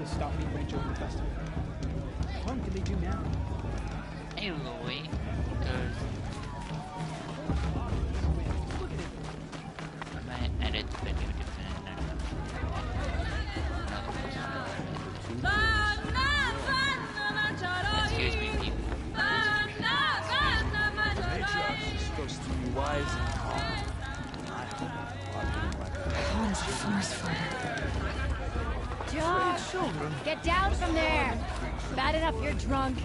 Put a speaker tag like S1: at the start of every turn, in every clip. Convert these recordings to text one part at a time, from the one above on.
S1: to stop me from enjoying the festival. What can they do now?
S2: Hey, Aloy, because I might edit the video different and another person. Excuse me, people.
S3: She's supposed to be wise and calm.
S4: Calm's a force for her.
S5: Josh, get down from there. Bad enough you're drunk.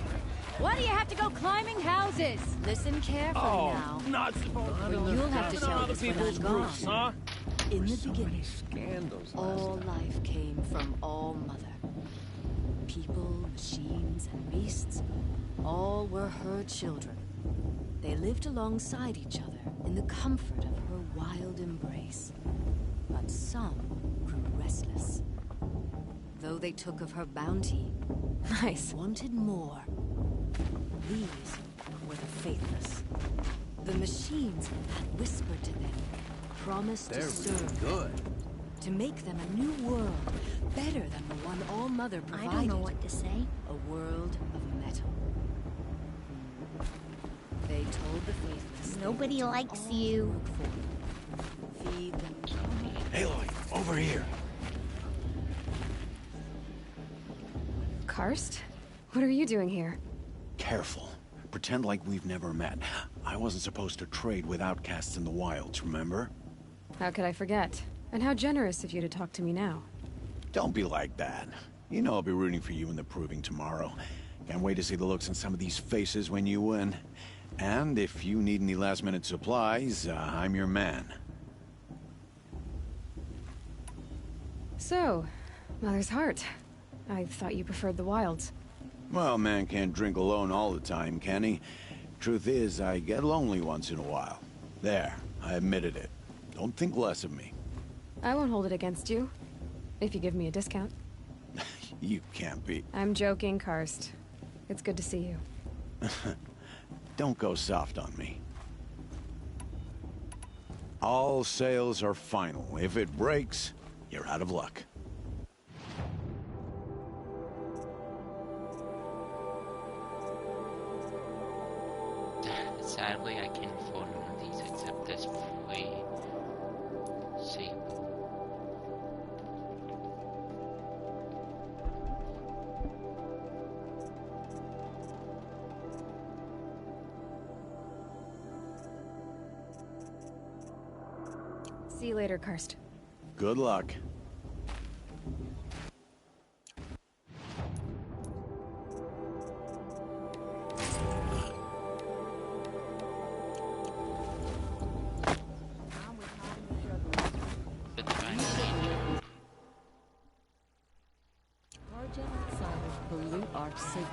S5: Why do you have to go climbing houses? Listen carefully now.
S3: Not supposed to.
S5: Or you'll have to tell
S3: other
S5: us when
S3: people's
S5: I'm gone.
S3: groups, huh?
S5: In the beginning,
S3: Scandals.
S5: all life came from All Mother. People, machines, and beasts, all were her children. They lived alongside each other in the comfort of her wild embrace. But some grew restless. Though they took of her bounty,
S4: Nice.
S5: wanted more. These were the faithless. The machines had whispered to them, promised to serve,
S3: Good.
S5: to make them a new world, better than the one All Mother provided.
S6: I don't know what to say.
S5: A world of metal. They told the faithless
S6: Nobody likes you.
S5: work for them. Feed them.
S3: Aloy, over here.
S4: Karst? What are you doing here?
S7: Careful. Pretend like we've never met. I wasn't supposed to trade with outcasts in the wilds, remember?
S4: How could I forget? And how generous of you to talk to me now.
S7: Don't be like that. You know I'll be rooting for you in the proving tomorrow. Can't wait to see the looks on some of these faces when you win. And if you need any last-minute supplies, I'm your man.
S4: So, Mother's Heart. I thought you preferred the wilds.
S7: Well, man can't drink alone all the time, can he? Truth is, I get lonely once in a while. There, I admitted it. Don't think less of me.
S4: I won't hold it against you. If you give me a discount.
S7: You can't be.
S4: I'm joking, Karst. It's good to see you.
S7: Don't go soft on me. All sales are final. If it breaks, you're out of luck.
S2: Sadly, I can't afford one of these except this free sable.
S4: See you later, Karst.
S7: Good luck.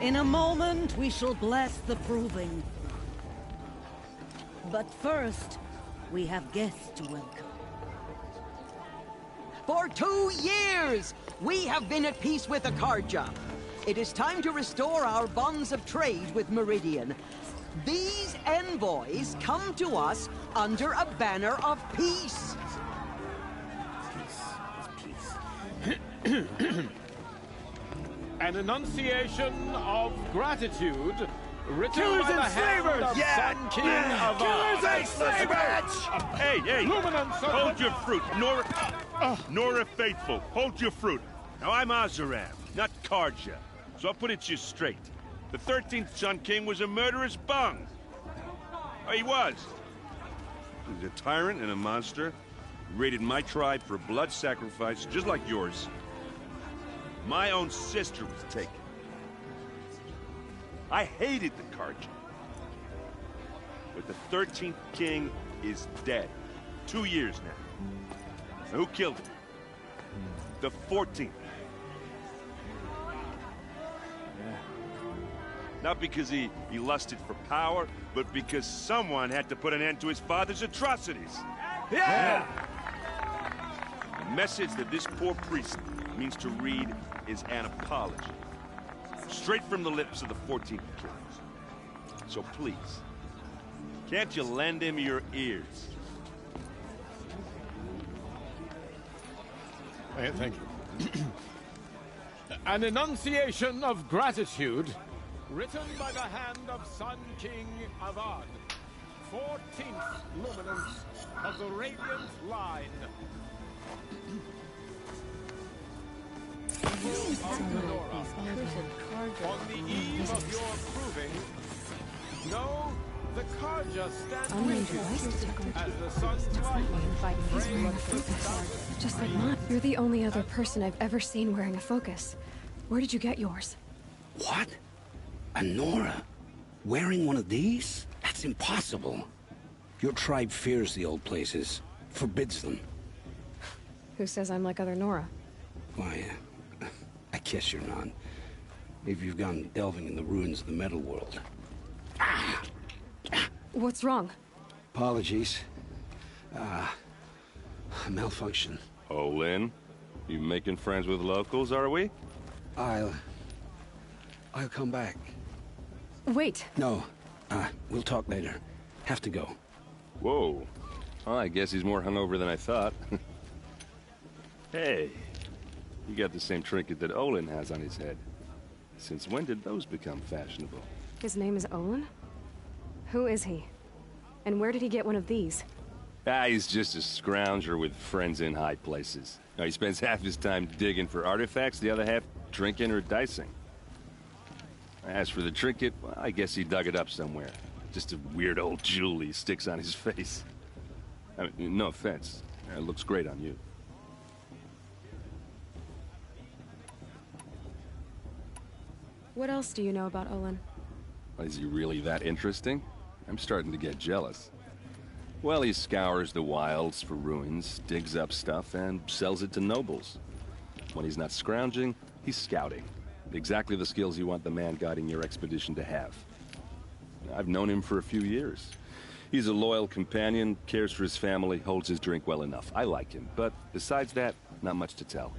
S8: In a moment, we shall bless the proving. But first, we have guests to welcome.
S9: For 2 years, we have been at peace with Akarja. It is time to restore our bonds of trade with Meridian. These envoys come to us under a banner of peace.
S10: An enunciation of gratitude written
S3: Killers
S10: by the
S3: and
S10: hand
S3: slavers!
S10: of Sun King of
S3: Killers and slavers!
S11: Hey, hey!
S10: Luminance of
S11: Hold
S10: the-
S11: your fruit, Nora Faithful. Hold your fruit. Now I'm Azaram, not Karja, so I'll put it to you straight. The 13th Sun King was a murderous bung. Oh, he was. He was a tyrant and a monster. He raided my tribe for blood sacrifice, just like yours. My own sister was taken. I hated the Karja. But the 13th king is dead. 2 years now. Who killed him? The 14th. Not because he lusted for power, but because someone had to put an end to his father's atrocities.
S3: Yeah!
S11: The message that this poor priest means to read is an apology. Straight from the lips of the 14th king. So please, can't you lend him your ears?
S10: Thank you. An enunciation of gratitude, written by the hand of Sun King Avad, 14th luminance of the Radiant Line. People of Nora, on the eve of your proving, know the Karja stand with you as the sun's light frames the stars.
S4: Just like mine. You're the only other person I've ever seen wearing a focus. Where did you get yours?
S12: What? A Nora? Wearing one of these? That's impossible. Your tribe fears the old places. Forbids them.
S4: Who says I'm like other Nora?
S12: Why, I guess you're not. Maybe you've gone delving in the ruins of the metal world.
S4: What's wrong?
S12: Apologies. Malfunction.
S11: Oh, Lynn? You making friends with locals, are we?
S12: I'll come back.
S4: Wait.
S12: No. We'll talk later. Have to go.
S11: Whoa. Well, I guess he's more hungover than I thought. Hey. You got the same trinket that Olin has on his head. Since when did those become fashionable?
S4: His name is Olin? Who is he? And where did he get one of these?
S11: He's just a scrounger with friends in high places. Now, he spends half his time digging for artifacts, the other half drinking or dicing. As for the trinket, well, I guess he dug it up somewhere. Just a weird old jewel he sticks on his face. I mean, no offense. It looks great on you.
S4: What else do you know about Olin?
S11: Is he really that interesting? I'm starting to get jealous. Well, he scours the wilds for ruins, digs up stuff, and sells it to nobles. When he's not scrounging, he's scouting. Exactly the skills you want the man guiding your expedition to have. I've known him for a few years. He's a loyal companion, cares for his family, holds his drink well enough. I like him, but besides that, not much to tell.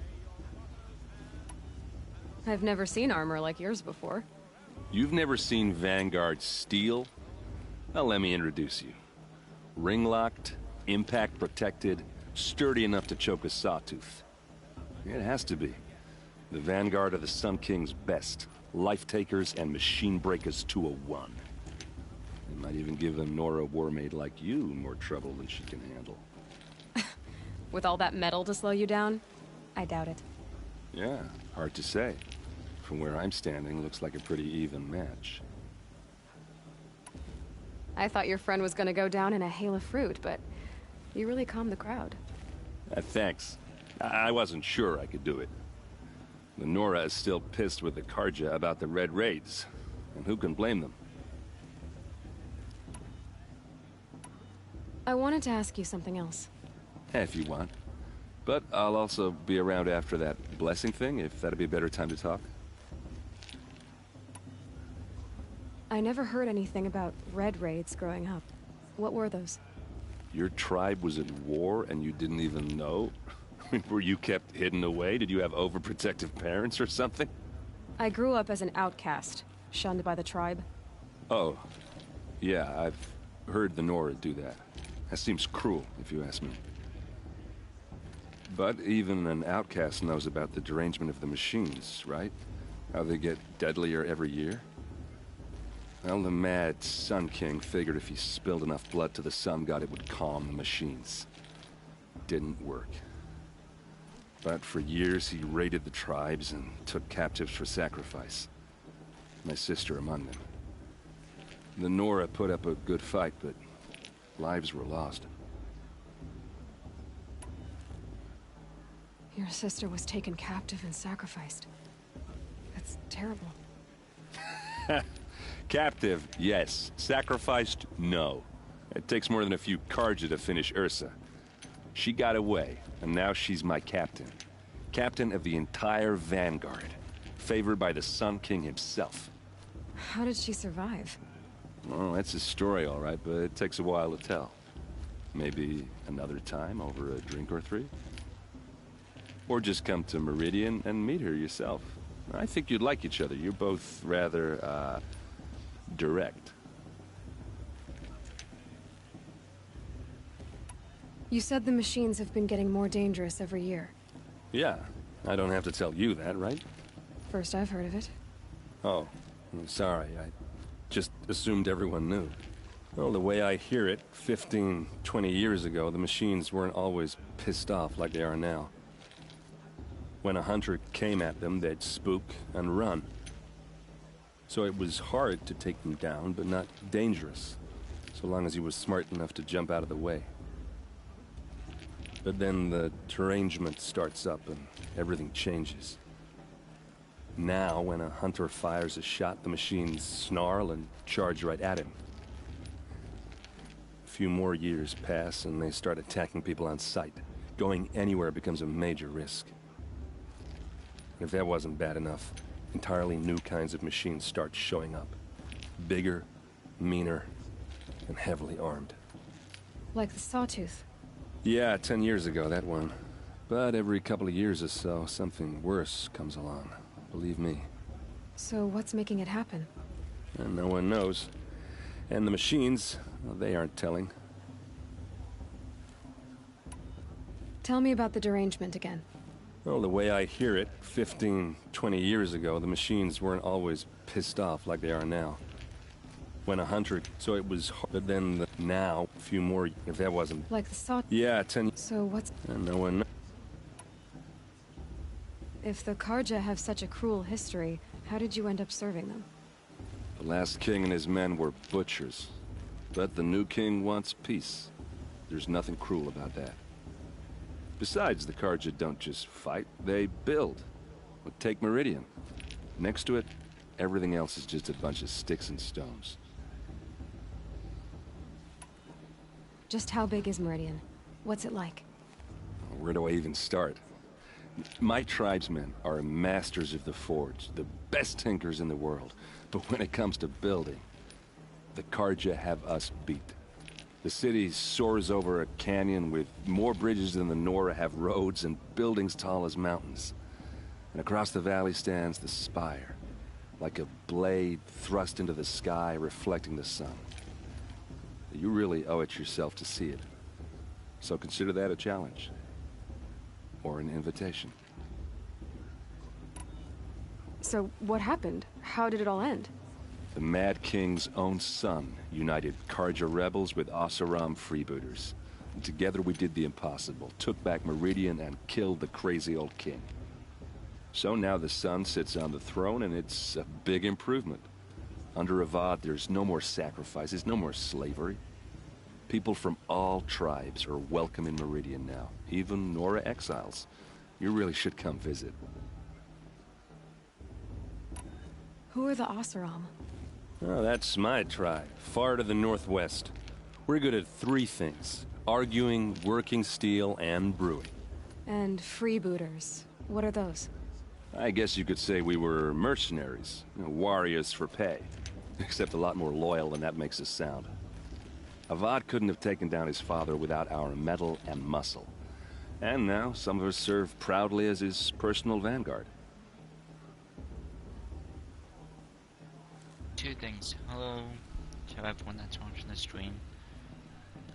S4: I've never seen armor like yours before.
S11: You've never seen Vanguard steel? Well, let me introduce you. Ring-locked, impact-protected, sturdy enough to choke a sawtooth. It has to be. The Vanguard of the Sun King's best. Life-takers and machine-breakers to a one. It might even give a Nora war-maid like you more trouble than she can handle.
S4: With all that metal to slow you down? I doubt it.
S11: Yeah, hard to say. From where I'm standing, looks like a pretty even match.
S4: I thought your friend was gonna go down in a hail of fruit, but you really calmed the crowd.
S11: Thanks. I wasn't sure I could do it. The Nora is still pissed with the Karja about the Red Raids, and who can blame them?
S4: I wanted to ask you something else.
S11: If you want. But I'll also be around after that blessing thing, if that'd be a better time to talk.
S4: I never heard anything about Red Raids growing up. What were those?
S11: Your tribe was at war and you didn't even know? Were you kept hidden away? Did you have overprotective parents or something?
S4: I grew up as an outcast, shunned by the tribe.
S11: Oh, yeah, I've heard the Nora do that. That seems cruel, if you ask me. But even an outcast knows about the derangement of the machines, right? How they get deadlier every year? Well, the mad Sun King figured if he spilled enough blood to the Sun God, it would calm the machines. Didn't work. But for years, he raided the tribes and took captives for sacrifice. My sister among them. The Nora put up a good fight, but lives were lost.
S4: Your sister was taken captive and sacrificed. That's terrible.
S11: Captive, yes. Sacrificed, no. It takes more than a few Karja to finish Ursa. She got away, and now she's my captain. Captain of the entire Vanguard. Favored by the Sun King himself.
S4: How did she survive?
S11: Well, that's a story, all right, but it takes a while to tell. Maybe another time over a drink or three? Or just come to Meridian and meet her yourself. I think you'd like each other. You're both rather, direct.
S4: You said the machines have been getting more dangerous every year.
S11: Yeah, I don't have to tell you that, right?
S4: first I've heard of it.
S13: Oh, I'm sorry. I just assumed everyone knew. Well, the way I hear it, 15, 20 years ago, the machines weren't always pissed off like they are now. When a hunter came at them, they'd spook and run. So it was hard to take them down, but not dangerous, so long as he was smart enough to jump out of the way. But then the derangement starts up and everything changes. Now, when a hunter fires a shot, the machines snarl and charge right at him. A few more years pass and they start attacking people on sight. Going anywhere becomes a major risk. If that wasn't bad enough, entirely new kinds of machines start showing up. Bigger, meaner, and heavily armed.
S4: Like the Sawtooth.
S13: Yeah, 10 years ago, that one. But every couple of years or so, something worse comes along. Believe me.
S4: So what's making it happen?
S13: And no one knows. And the machines, well, they aren't telling.
S4: Tell me about the derangement again.
S13: Well, the way I hear it, 15, 20 years ago, the machines weren't always pissed off like they are now. When a hunter, so it was hard, but then now, a few more, if that wasn't...
S4: Like the Sawtooth?
S13: Yeah, 10...
S4: So what's...
S13: And no one knows.
S4: If the Karja have such a cruel history, how did you end up serving them?
S13: The last king and his men were butchers. But the new king wants peace. There's nothing cruel about that. Besides, the Karja don't just fight, they build. Well, take Meridian. Next to it, everything else is just a bunch of sticks and stones.
S4: Just how big is Meridian? What's it like?
S13: Where do I even start? My tribesmen are masters of the forge, the best tinkers in the world. But when it comes to building, the Karja have us beat. The city soars over a canyon with more bridges than the Nora have roads and buildings tall as mountains. And across the valley stands the spire, like a blade thrust into the sky reflecting the sun. You really owe it yourself to see it. So consider that a challenge. Or an invitation.
S4: So what happened? How did it all end?
S13: The Mad King's own son united Karja rebels with Oseram freebooters. And together we did the impossible, took back Meridian and killed the crazy old king. So now the son sits on the throne and it's a big improvement. Under Avad, there's no more sacrifices, no more slavery. People from all tribes are welcome in Meridian now, even Nora exiles. You really should come visit.
S4: Who are the Oseram?
S13: Oh, that's my tribe, far to the northwest. We're good at three things: arguing, working steel, and brewing.
S4: And freebooters. What are those?
S13: I guess you could say we were mercenaries, warriors for pay. Except a lot more loyal than that makes us sound. Avad couldn't have taken down his father without our metal and muscle. And now, some of us serve proudly as his personal vanguard.
S2: Two things. Hello to everyone that's watching the stream.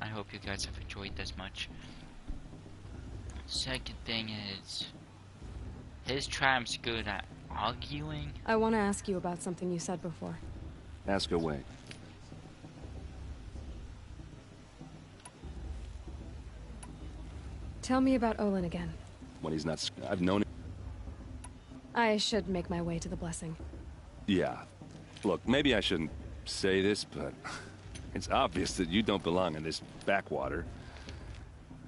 S2: I hope you guys have enjoyed this much. Second thing is, his tribe's good at arguing.
S4: I want to ask you about something you said before.
S13: Ask away.
S4: Tell me about Olin again.
S13: When he's not... I've known him...
S4: I should make my way to the blessing.
S13: Yeah. Look, maybe I shouldn't say this, but it's obvious that you don't belong in this backwater.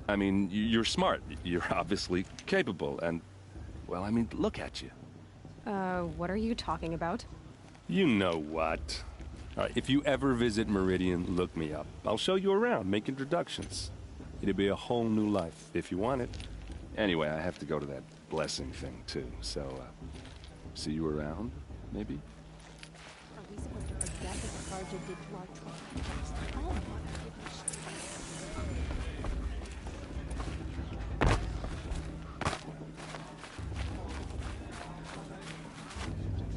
S13: I mean, you're smart. You're obviously capable, and... Well, I mean, look at you.
S4: What are you talking about?
S13: You know what. If you ever visit Meridian, look me up. I'll show you around, make introductions. It'll be a whole new life, if you want it. Anyway, I have to go to that blessing thing, too. So, see you around, maybe?
S8: Are we supposed to forget what Karja did to our tribe? Oh,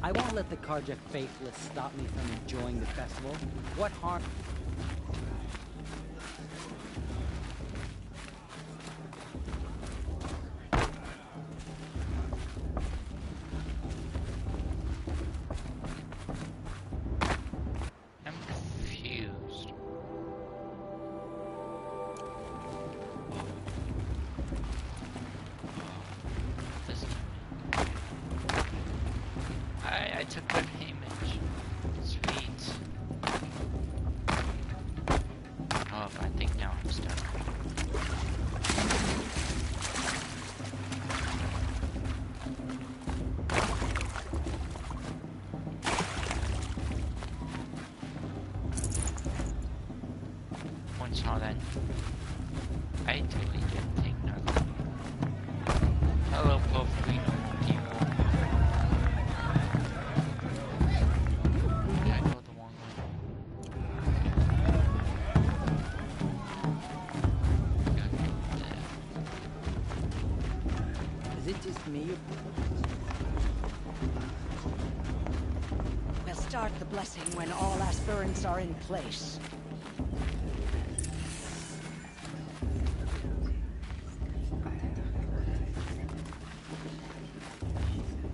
S9: I won't let the Karja faithless stop me from enjoying the festival. What harm?
S2: everyone saw that. I totally didn't take nothing. Hello, Puffy, people. Yeah, I go the wrong way.
S9: Is it just me?
S14: We'll start the blessing when all aspirants are in place.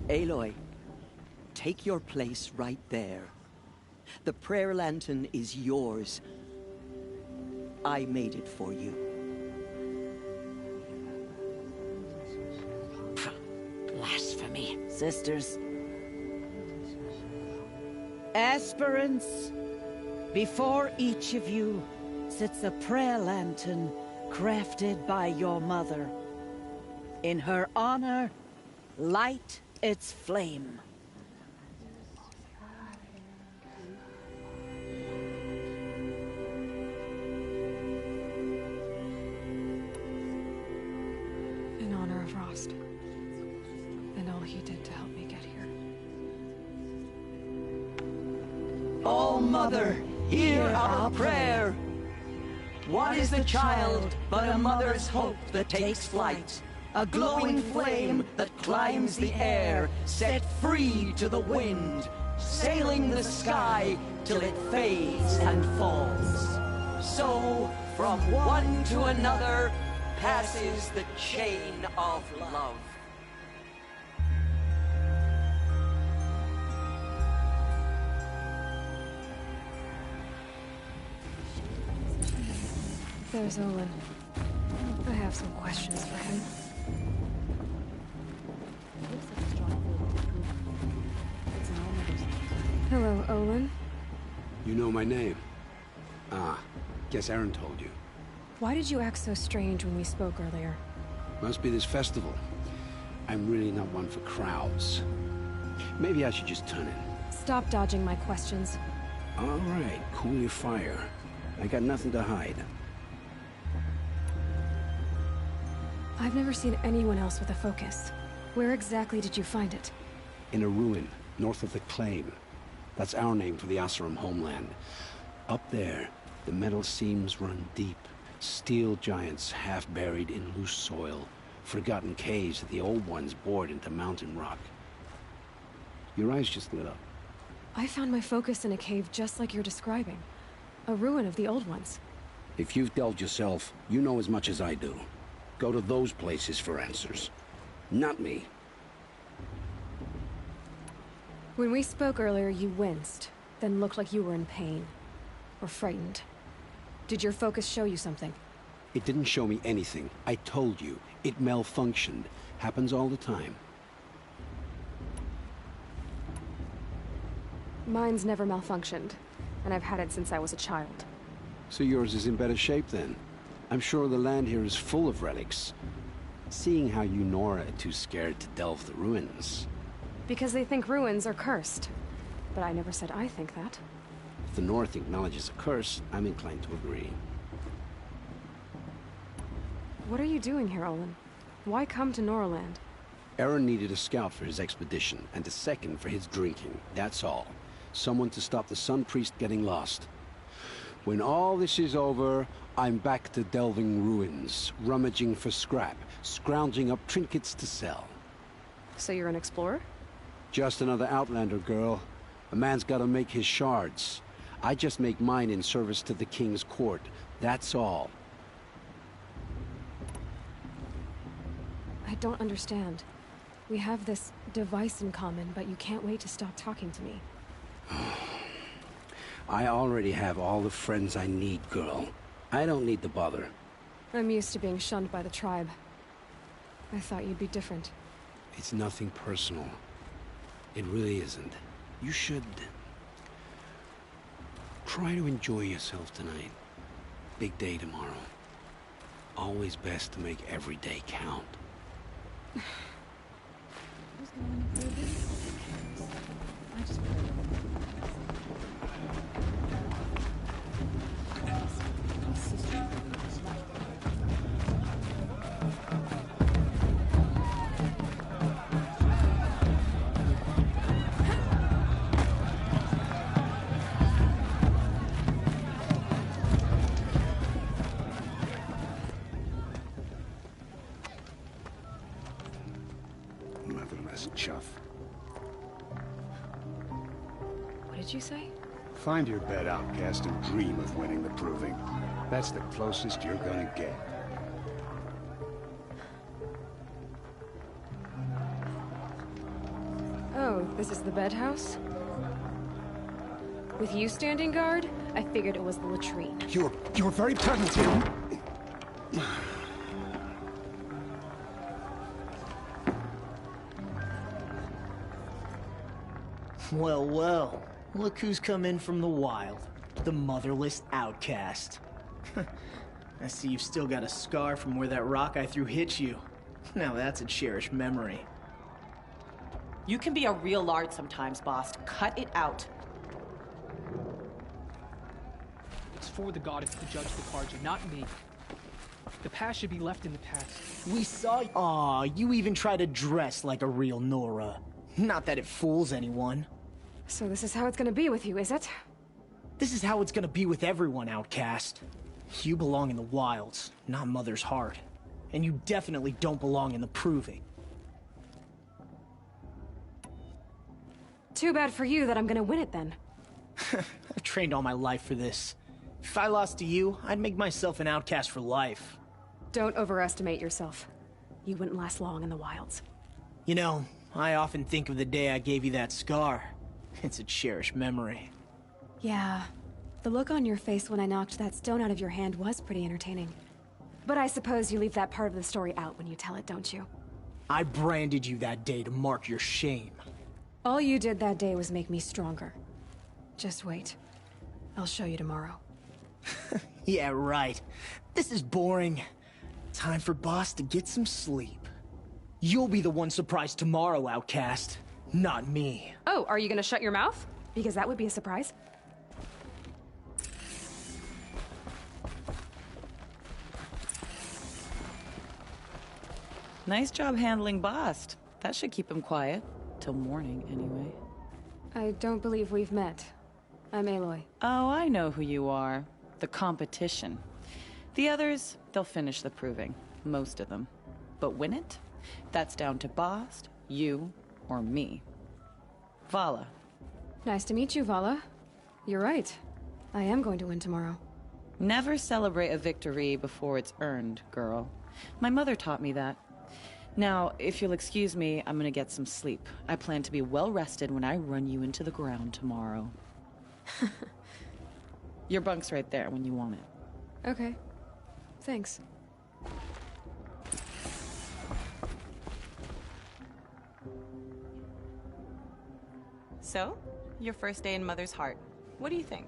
S9: Aloy, take your place right there. The prayer lantern is yours. I made it for you.
S14: Blasphemy. Sisters. Aspirants, before each of you sits a prayer lantern crafted by your mother. In her honor, light its flame.
S4: In honor of Rost. And all he did to help me get here.
S9: Oh, Mother, hear our prayer. What is the child but a mother's hope that takes flight? A glowing flame that climbs the air, set free to the wind, sailing the sky till it fades and falls. So, from one to another, passes the chain of love.
S4: There's Olin. I have some questions for him. Hello, Olin.
S12: You know my name? Ah, guess Aaron told you.
S4: Why did you act so strange when we spoke earlier?
S12: Must be this festival. I'm really not one for crowds. Maybe I should just turn in.
S4: Stop dodging my questions.
S12: All right, cool your fire. I got nothing to hide.
S4: I've never seen anyone else with a focus. Where exactly did you find it?
S12: In a ruin, north of the Claim. That's our name for the Asuram homeland. Up there, the metal seams run deep. Steel giants half buried in loose soil. Forgotten caves that the old ones bored into mountain rock. Your eyes just lit up.
S4: I found my focus in a cave just like you're describing. A ruin of the old ones.
S12: If you've delved yourself, you know as much as I do. Go to those places for answers. Not me.
S4: When we spoke earlier, you winced, then looked like you were in pain. Or frightened. Did your focus show you something?
S12: It didn't show me anything. I told you. It malfunctioned. Happens all the time.
S4: Mine's never malfunctioned, and I've had it since I was a child.
S12: So yours is in better shape then. I'm sure the land here is full of relics. Seeing how you Nora are too scared to delve the ruins.
S4: Because they think ruins are cursed. But I never said I think that.
S12: If the North acknowledges a curse, I'm inclined to agree.
S4: What are you doing here, Olin? Why come to Noraland?
S12: Aaron needed a scout for his expedition, and a second for his drinking. That's all. Someone to stop the Sun Priest getting lost. When all this is over, I'm back to delving ruins, rummaging for scrap, scrounging up trinkets to sell.
S4: So you're an explorer?
S12: Just another Outlander, girl. A man's gotta make his shards. I just make mine in service to the King's court. That's all.
S4: I don't understand. We have this device in common, but you can't wait to stop talking to me.
S12: I already have all the friends I need, girl. I don't need the bother.
S4: I'm used to being shunned by the tribe. I thought you'd be different.
S12: It's nothing personal. It really isn't. You should... try to enjoy yourself tonight. Big day tomorrow. Always best to make every day count.
S4: you say?
S12: Find your bed, outcast, and dream of winning the proving. That's the closest you're gonna get.
S4: Oh, this is the bed house? With you standing guard, I figured it was the latrine.
S12: You're very present here.
S1: Well, well. Look who's come in from the wild. The motherless outcast. I see you've still got a scar from where that rock I threw hit you. Now that's a cherished memory.
S15: You can be a real lard sometimes, boss. Cut it out.
S16: It's for the goddess to judge the Carja, not me. The past should be left in the past.
S1: We saw y- Aw, you even try to dress like a real Nora. Not that it fools anyone.
S4: So this is how it's gonna be with you, is it?
S1: This is how it's gonna be with everyone, outcast. You belong in the wilds, not Mother's heart. And you definitely don't belong in the proving.
S4: Too bad for you that I'm gonna win it then.
S1: I've trained all my life for this. If I lost to you, I'd make myself an outcast for life.
S4: Don't overestimate yourself. You wouldn't last long in the wilds.
S1: You know, I often think of the day I gave you that scar. It's a cherished memory.
S4: Yeah. The look on your face when I knocked that stone out of your hand was pretty entertaining. But I suppose you leave that part of the story out when you tell it, don't you?
S1: I branded you that day to mark your shame.
S4: All you did that day was make me stronger. Just wait. I'll show you tomorrow.
S1: Yeah, right. This is boring. Time for Boss to get some sleep. You'll be the one surprised tomorrow, outcast. Not me.
S4: Oh, are you gonna shut your mouth? Because that would be a surprise.
S15: Nice job handling Bast. That should keep him quiet. Till morning, anyway.
S4: I don't believe we've met. I'm Aloy.
S15: Oh, I know who you are. The competition. The others, they'll finish the proving. Most of them. But win it? That's down to Bast, you, or me. Vala.
S4: Nice to meet you, Vala. You're right. I am going to win tomorrow.
S15: Never celebrate a victory before it's earned, girl. My mother taught me that. Now, if you'll excuse me, I'm gonna get some sleep. I plan to be well rested when I run you into the ground tomorrow. Your bunk's right there when you want it.
S4: Okay. Thanks.
S15: So, your first day in Mother's heart. What do you think?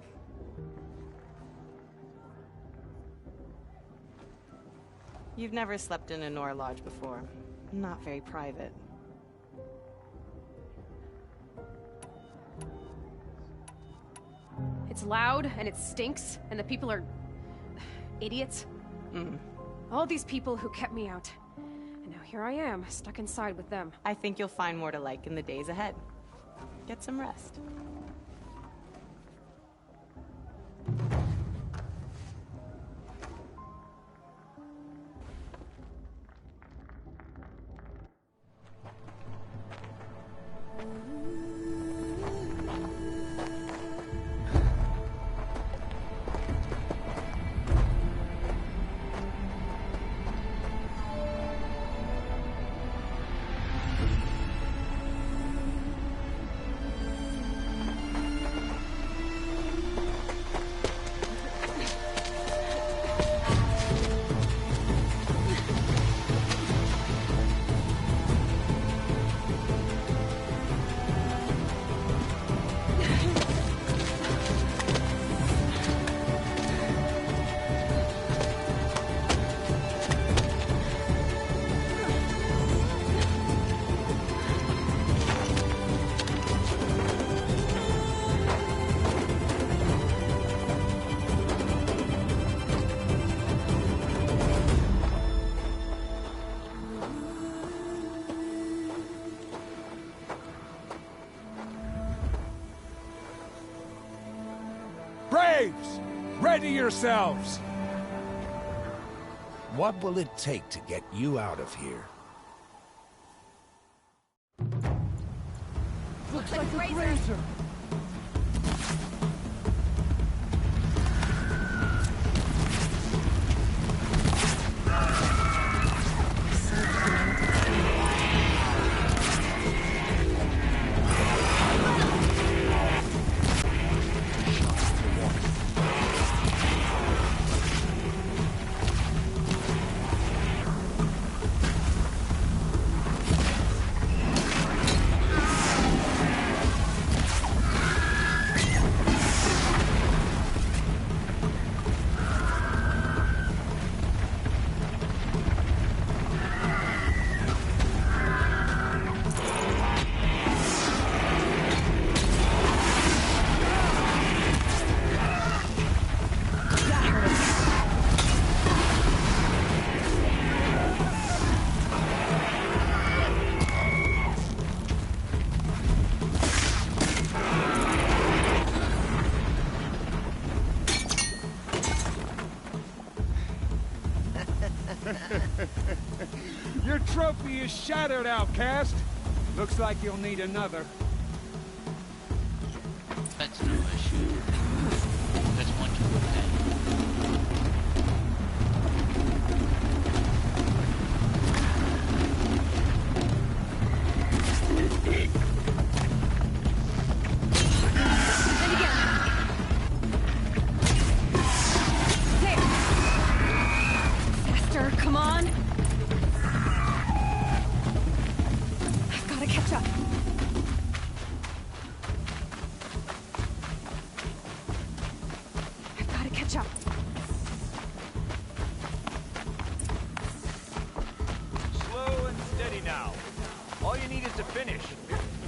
S15: You've never slept in a Nora lodge before. Not very private.
S4: It's loud, and it stinks, and the people are... idiots. All these people who kept me out. And now here I am, stuck inside with them.
S15: I think you'll find more to like in the days ahead. Get some rest.
S3: Braves! Ready yourselves! What will it take to get you out of here?
S8: Looks like a razor.
S3: trophy is shattered, outcast. Looks like you'll need another.
S2: That's no issue. That's one to look at.
S4: And again. There. Faster, come on. I've got to catch up. I've got to catch up.
S17: Slow and steady now. All you need is to finish.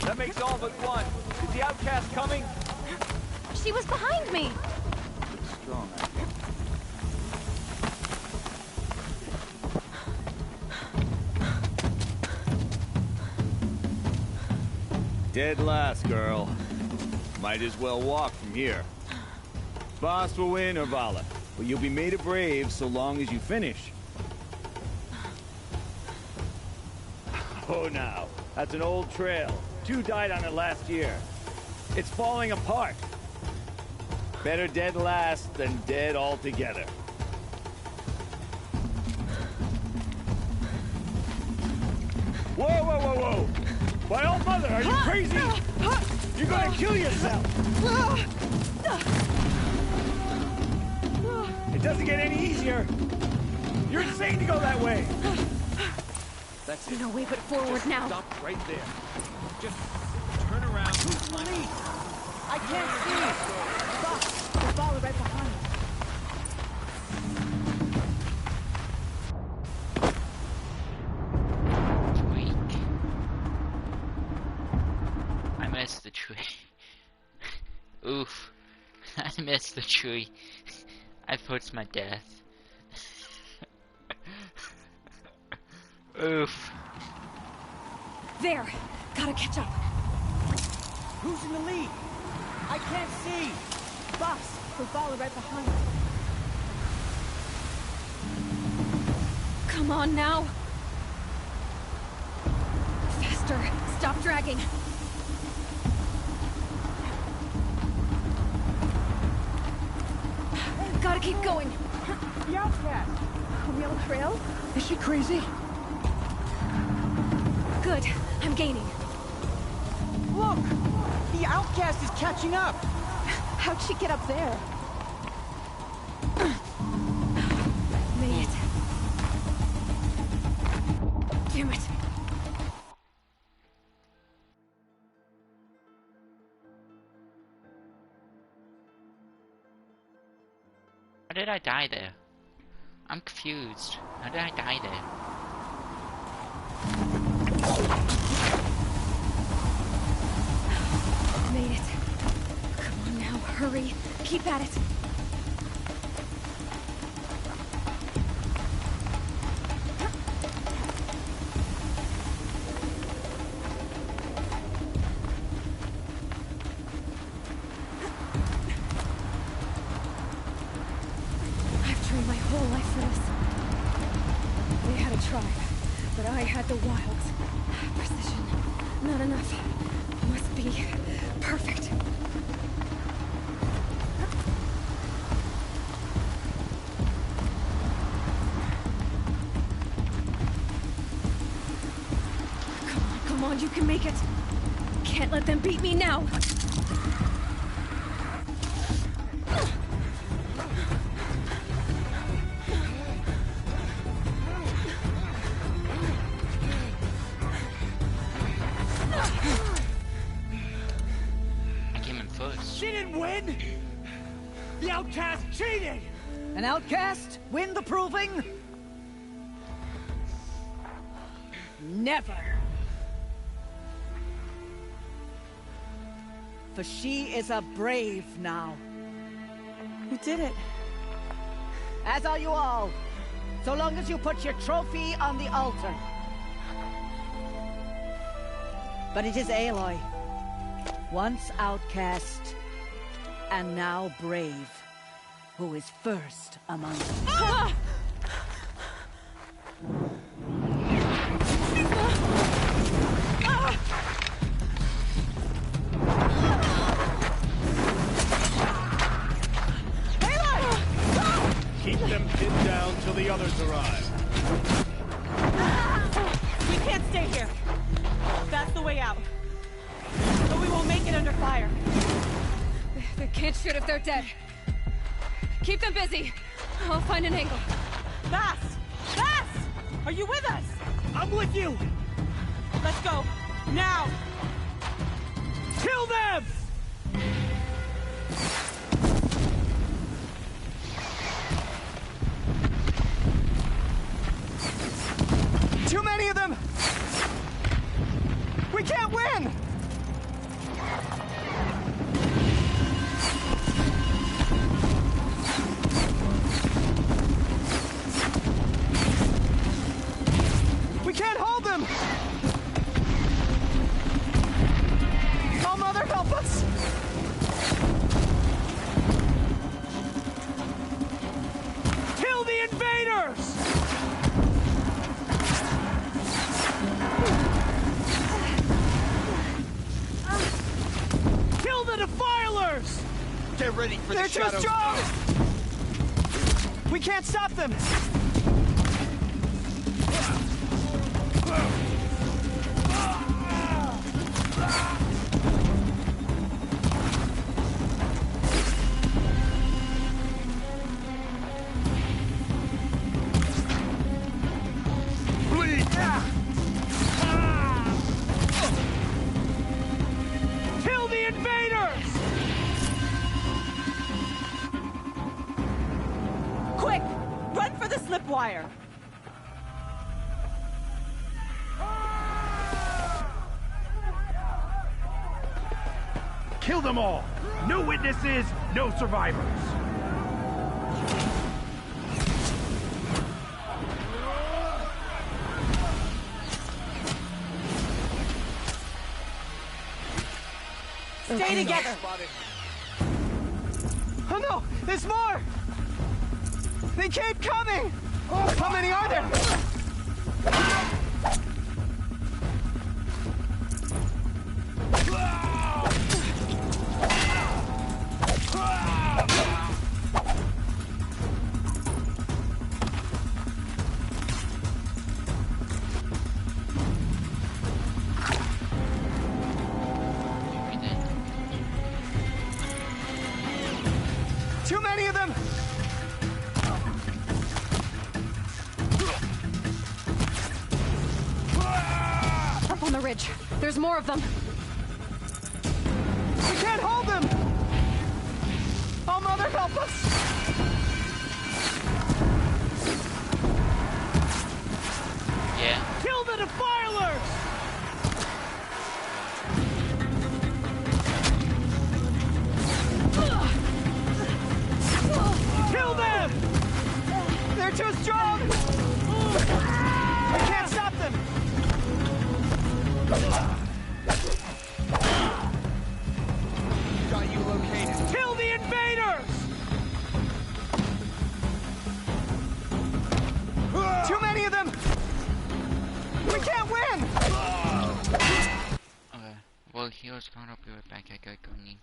S17: That makes all but one. Is the outcast coming?
S4: She was behind me.
S17: Strong. Dead last, girl. Might as well walk from here. Boss will win or Vala, but you'll be made a brave so long as you finish. Oh, now. That's an old trail. 2 died on it last year. It's falling apart. Better dead last than dead altogether. Whoa, whoa, whoa, whoa! My old mother, are you crazy? You're gonna kill yourself! It doesn't get any easier! You're insane to go that way! That's it.
S4: No way but forward
S17: Just
S4: now.
S17: Stop right there. Just turn around. Who's the lead?
S14: I can't see! Stop! The ball right behind.
S2: Tweak. I missed the tree. Oof. I missed the tree. I put my death. Oof.
S4: There. Gotta catch up.
S14: Who's in the lead? I can't see! Boss, the ball right behind.
S4: Come on now. Faster. Stop dragging. Gotta keep going.
S14: The outcast! Are we on the trail? Is she crazy?
S4: Good. I'm gaining.
S14: Look! The outcast is catching up! How'd she get up there?
S4: Made it. Damn it.
S2: How did I die there? I'm confused. How did I die there?
S4: Made it. Come on now, hurry. Keep at it. I've trained my whole life for this. They had a tribe, but I had the wilds. Precision. Not enough. Must be perfect. Come on, you can make it. Can't let them beat me now.
S2: I came in first.
S14: She didn't win! The outcast cheated! An outcast? Win the proving? Never! For she is a brave now.
S15: You did it.
S14: As are you all. So long as you put your trophy on the altar. But it is Aloy. Once outcast, and now brave, who is first among them.
S10: the others arrive.
S14: We can't stay here. That's the way out. But we won't make it under fire.
S4: They can't shoot if they're dead. Keep them busy. I'll find an angle.
S14: Bass! Bass! Are you with us? I'm with you! Let's go. Now!
S10: Kill them!
S18: Too many of them! We can't win! We can't hold them! Oh, Mother, help us!
S10: Kill the invaders! Kill the defilers!
S18: Get ready for the shadows. They're too strong! We can't stop them!
S10: Bleed! Kill the invaders!
S14: Quick! Run for the slipwire!
S10: Kill them all! No witnesses, no survivors!
S14: Stay together!
S18: Oh no! There's more! They keep coming! How many are there? Too many of them!
S4: Up on the ridge. There's more of them.
S18: We can't hold them! Oh, Mother, help us!
S2: Yeah.
S10: Kill the defilers! Kill them!
S18: They're too strong! We can't stop them!
S10: Got you located. Kill the invaders!
S18: Too many of them! We can't win!
S2: Okay. Well, he was gonna be right back. I gotta go need.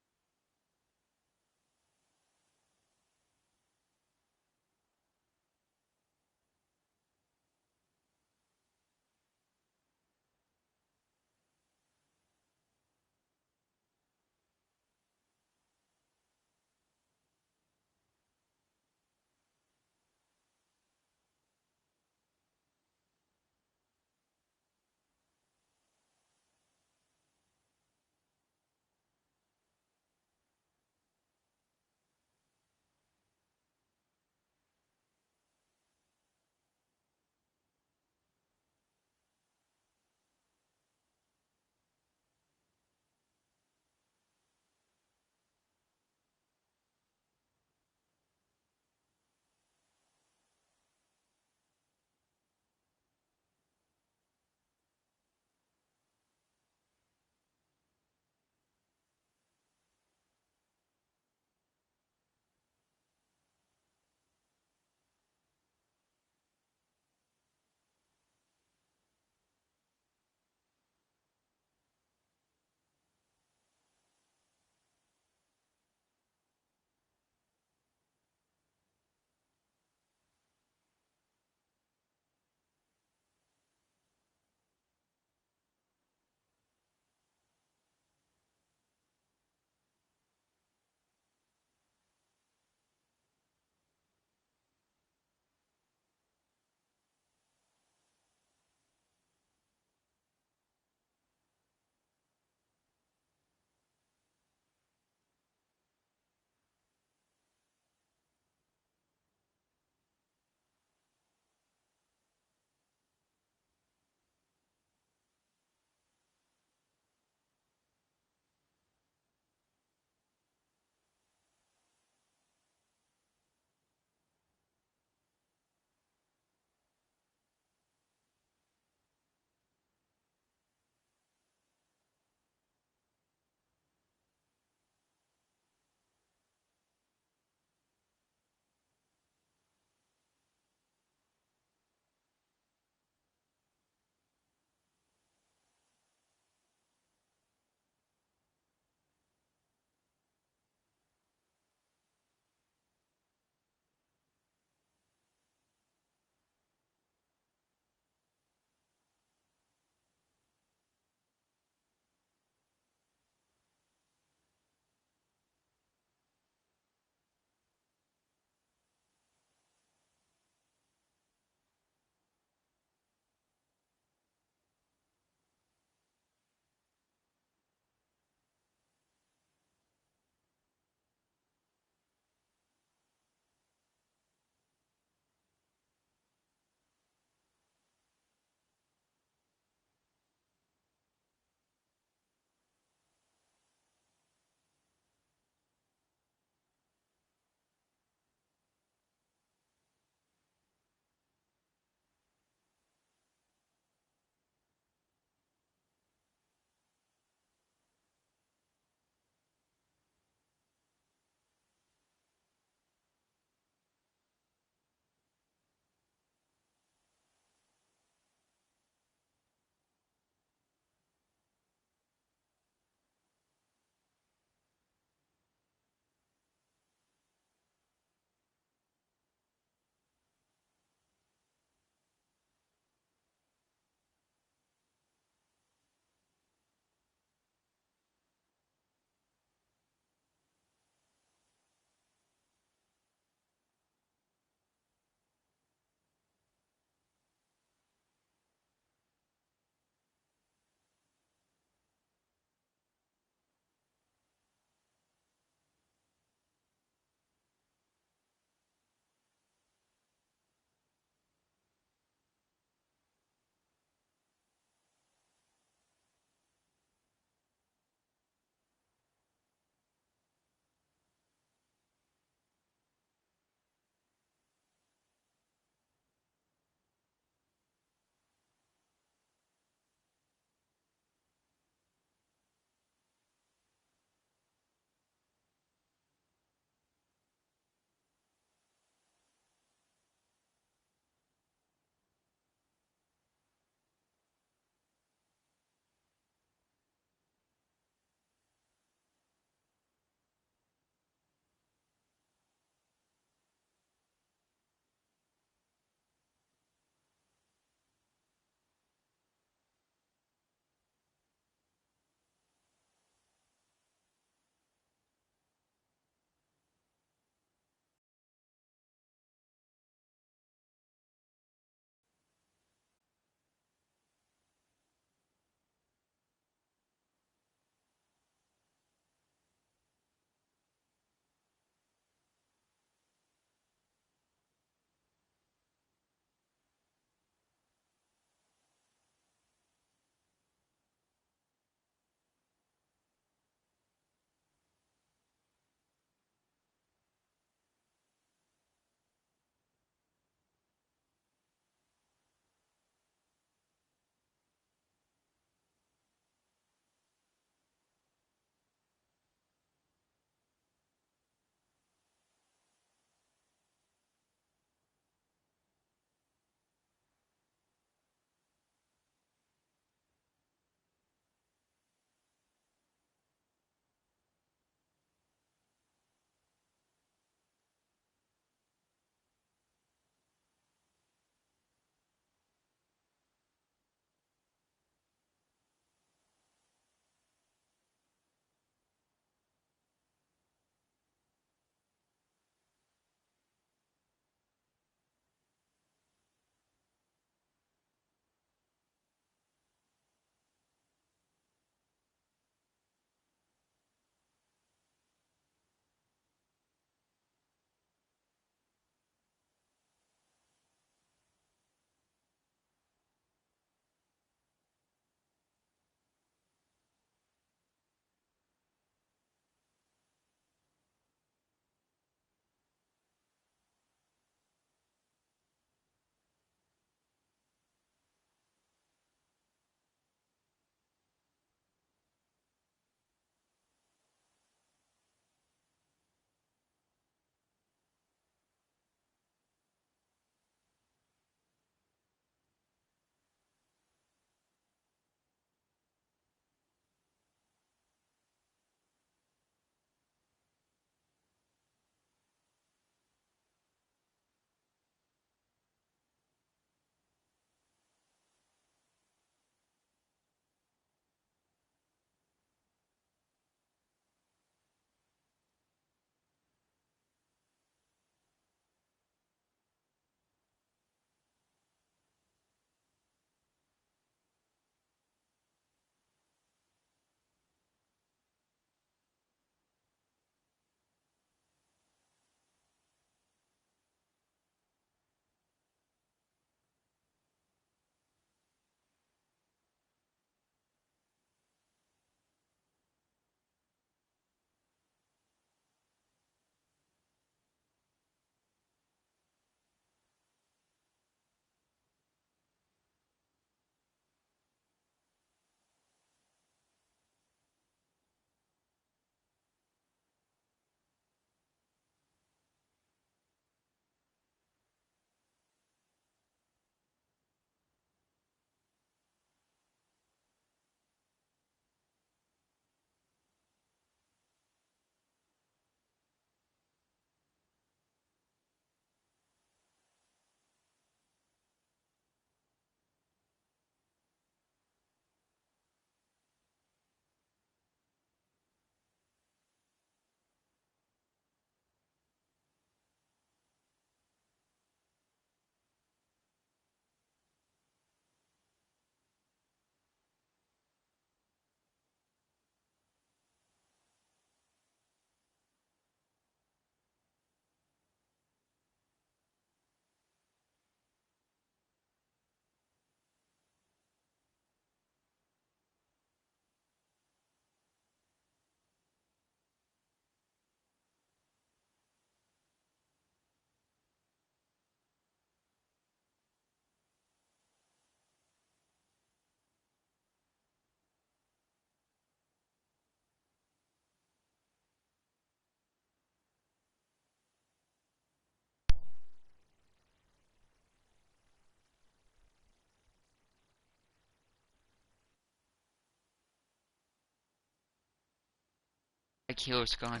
S2: Like healer's gone.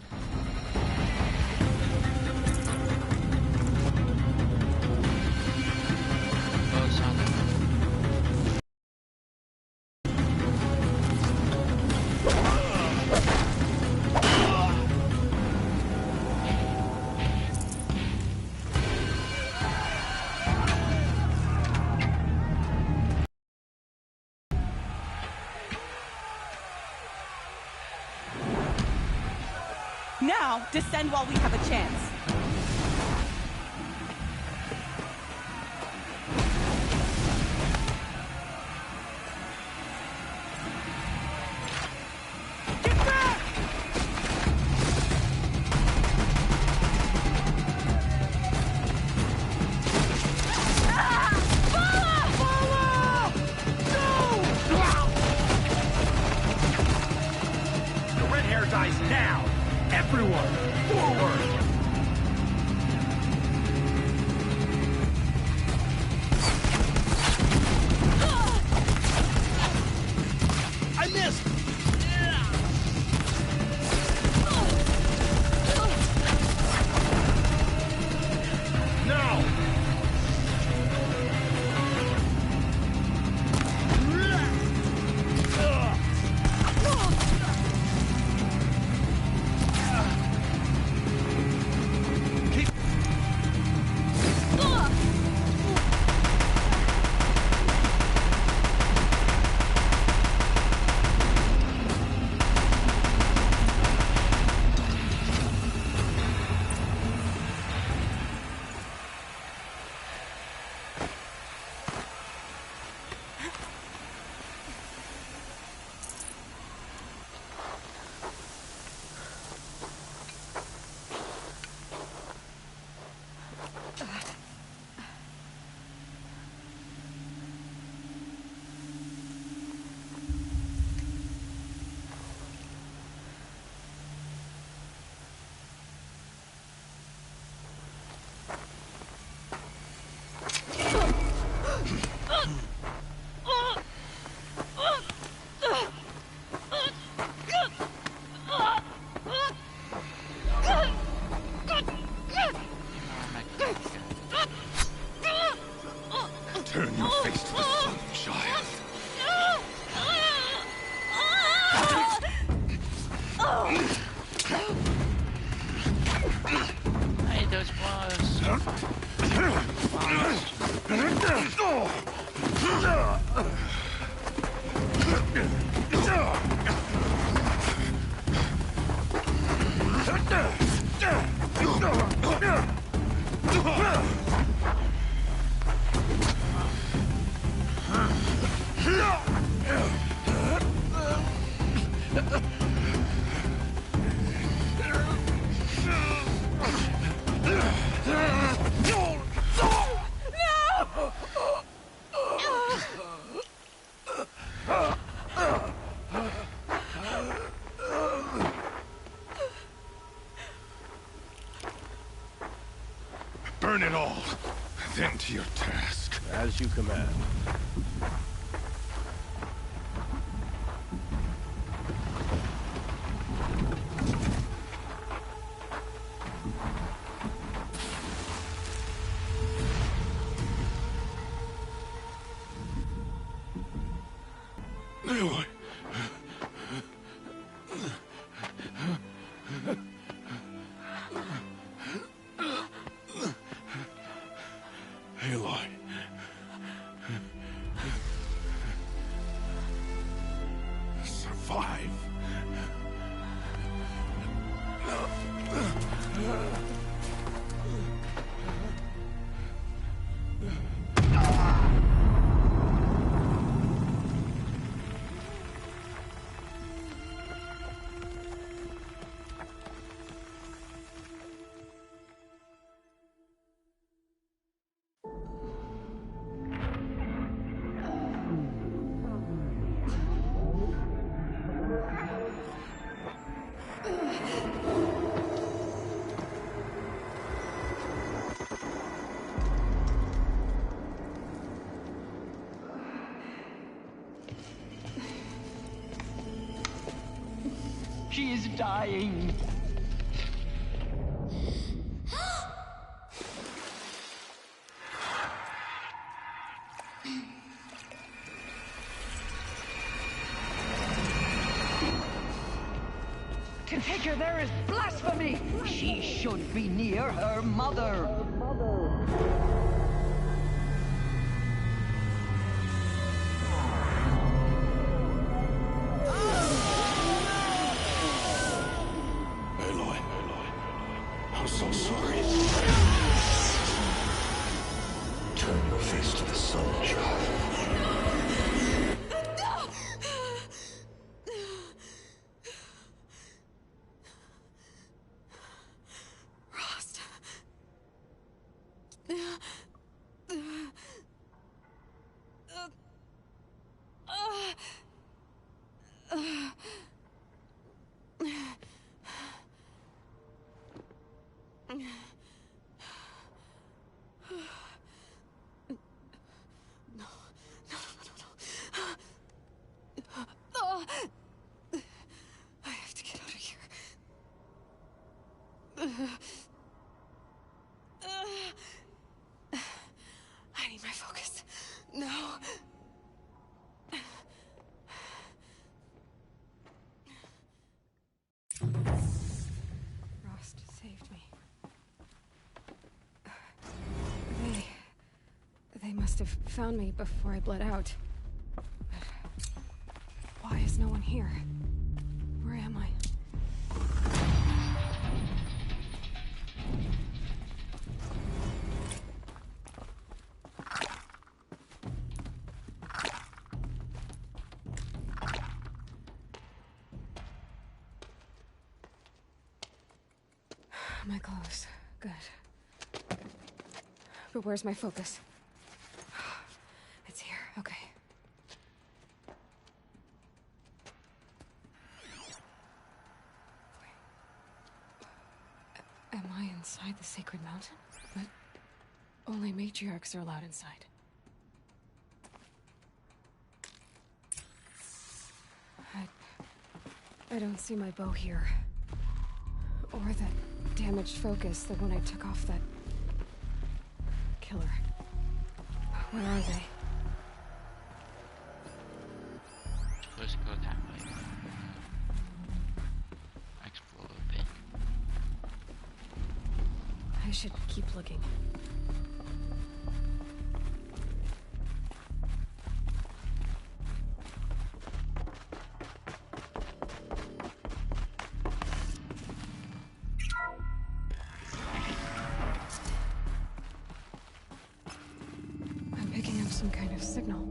S2: Oh, something.
S15: Now, descend while we have a chance.
S19: The red hair dies now! Everyone, forward! I missed! No!
S13: Turn your face to the sun, child.
S2: Hey, those
S13: Burn it all, then to your task.
S19: As you command.
S13: Aloy. Aloy. Survive.
S9: She is dying. To take her there is blasphemy! She should be near her mother!
S12: Aloy, I'm so sorry. Turn your face to the sun, child.
S4: I have to get out of here. I need my focus. No. Frost saved me. They must have found me before I bled out. Why is no one here? Where am I? My clothes. Good. But where's my focus? It's here. Okay. Am I inside the sacred mountain? But only matriarchs are allowed inside. I don't see my bow here. Or that damaged focus, the one I took off that killer. Where are they?
S2: Let's go that way. Explore a bit.
S4: I should keep looking. I'm picking up some kind of signal.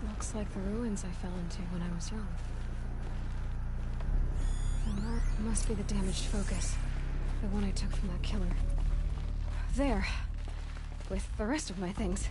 S4: Looks like the ruins I fell into when I was young. The mark must be the damaged focus. The one I took from that killer. There. With the rest of my things.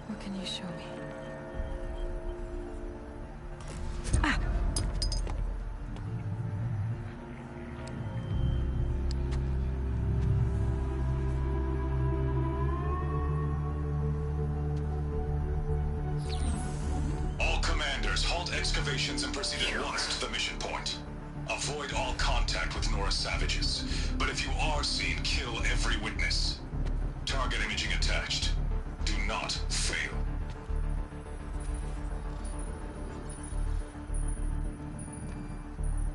S4: What can you show me? Ah!
S20: All commanders, halt excavations and proceed at once to the mission point. Avoid all contact with Nora savages. But if you are seen, kill every witness. Target imaging attached. Do not fail.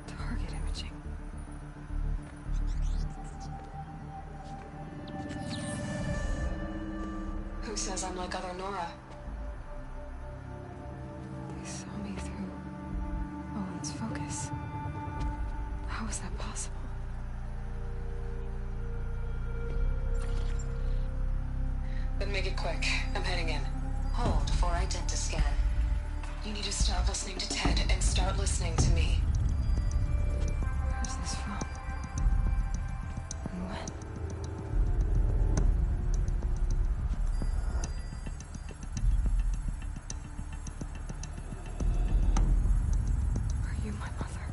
S4: Target imaging. Who says I'm like other Nora? They saw me through Owen's focus. How is that possible? Then make it quick. I'm heading in.
S5: Hold for identiscan.
S21: You need to stop listening to Ted and start listening to me.
S4: Where's this from? And when? Are you my mother?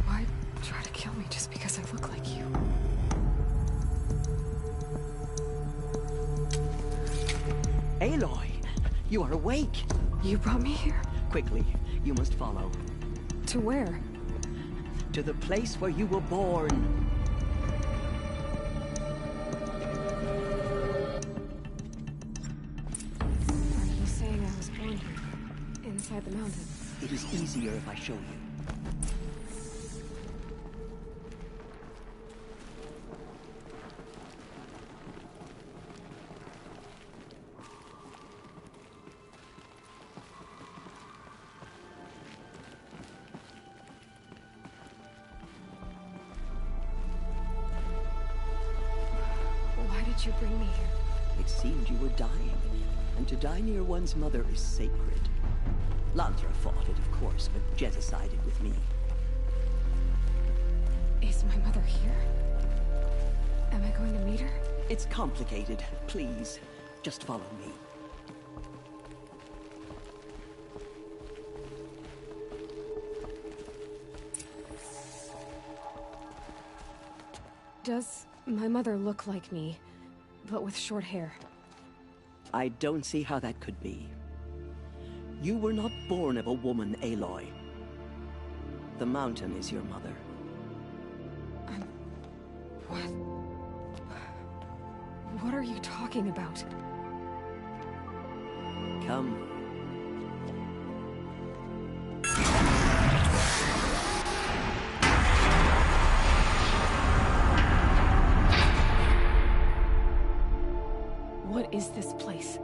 S4: Why try to kill me just because I look like you?
S9: Aloy, you are awake.
S4: You brought me here?
S9: Quickly, you must follow.
S4: To where?
S9: To the place where you were born.
S4: Are you saying I was born here? Inside the mountain?
S9: It is easier if I show you.
S4: Why did you bring me here?
S9: It seemed you were dying, and to die near one's mother is sacred. Landra fought it, of course, but Jezza sided with me.
S4: Is my mother here? Am I going to meet her?
S9: It's complicated. Please, just follow me.
S4: Does my mother look like me, but with short hair?
S9: I don't see how that could be. You were not born of a woman, Aloy. The mountain is your mother.
S4: What? What are you talking about?
S9: Come.
S4: What is this place?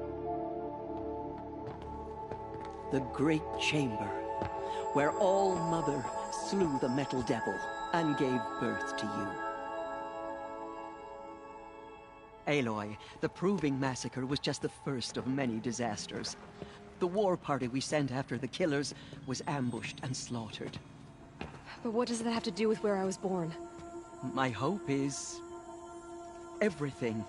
S9: The Great Chamber, where All Mother slew the Metal Devil and gave birth to you. Aloy, the Proving Massacre was just the first of many disasters. The war party we sent after the killers was ambushed and slaughtered.
S4: But what does that have to do with where I was born?
S9: My hope is... everything.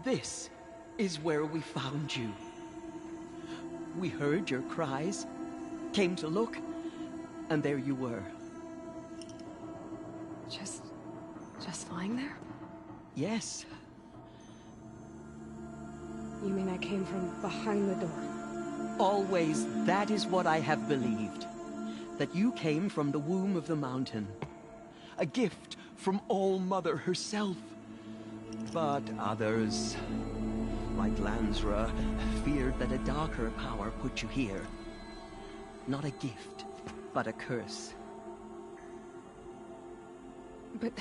S9: This is where we found you. We heard your cries, came to look, and there you were.
S4: Just lying there?
S9: Yes.
S4: You mean I came from behind the door?
S9: Always, that is what I have believed. That you came from the womb of the mountain. A gift from All Mother herself. But others, like Lansra, feared that a darker power put you here. Not a gift, but a curse.
S4: But...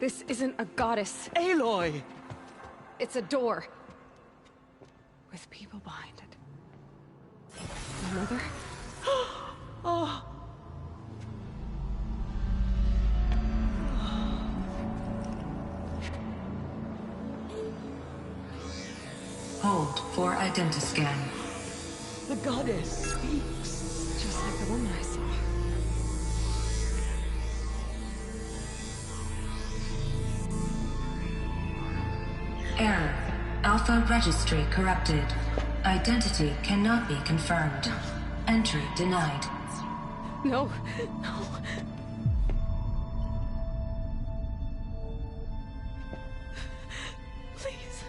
S4: this isn't a goddess.
S9: Aloy!
S4: It's a door. With people behind it. My mother?
S9: Oh!
S22: Hold for identiscan.
S9: The goddess speaks.
S4: Just like the woman I saw.
S22: Error. Alpha registry corrupted. Identity cannot be confirmed. Entry denied.
S4: No, no. Please.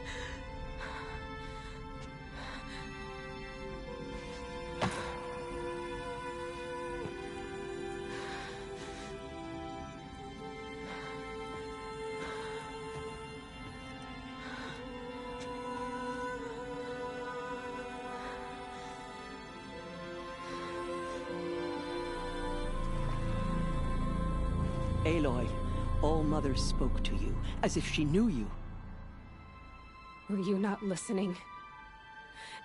S9: Aloy, All Mother spoke to you, as if she knew you.
S4: Were you not listening?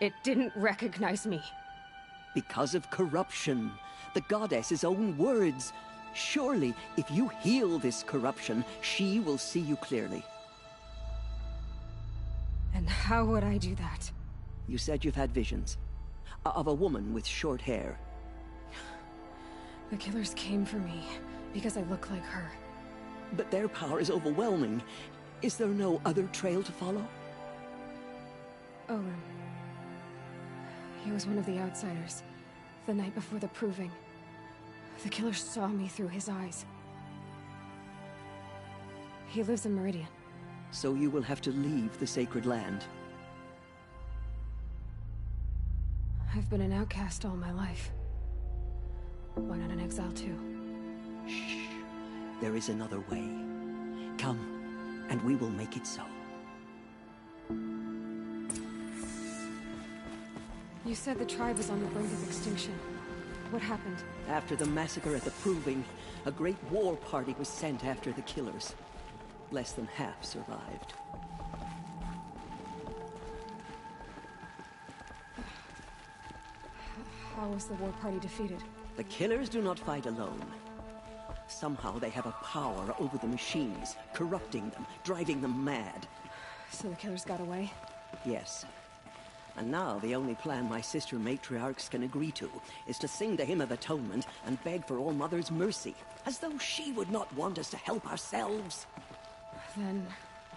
S4: It didn't recognize me.
S9: Because of corruption. The goddess's own words. Surely, if you heal this corruption, she will see you clearly.
S4: And how would I do that?
S9: You said you've had visions. Of a woman with short hair.
S4: The killers came for me because I look like her.
S9: But their power is overwhelming. Is there no other trail to follow?
S4: Owen. He was one of the outsiders. The night before the proving. The killers saw me through his eyes. He lives in Meridian.
S9: So you will have to leave the sacred land.
S4: I've been an outcast all my life. Why not an exile too?
S9: Shh. There is another way. Come, and we will make it so.
S4: You said the tribe was on the brink of extinction. What happened?
S9: After the massacre at the Proving, a great war party was sent after the killers. Less than half survived.
S4: How was the war party defeated?
S9: The killers do not fight alone. Somehow they have a power over the machines, corrupting them, driving them mad.
S4: So the killers got away?
S9: Yes. And now the only plan my sister matriarchs can agree to is to sing the Hymn of Atonement and beg for All Mother's mercy, as though she would not want us to help ourselves.
S4: Then,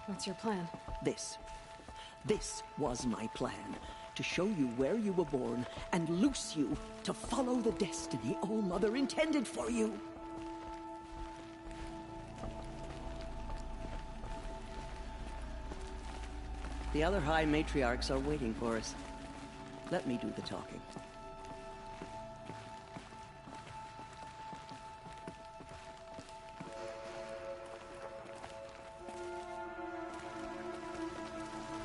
S4: what's your plan?
S9: This was my plan. To show you where you were born and loose you to follow the destiny All Mother intended for you. The other High Matriarchs are waiting for us. Let me do the talking.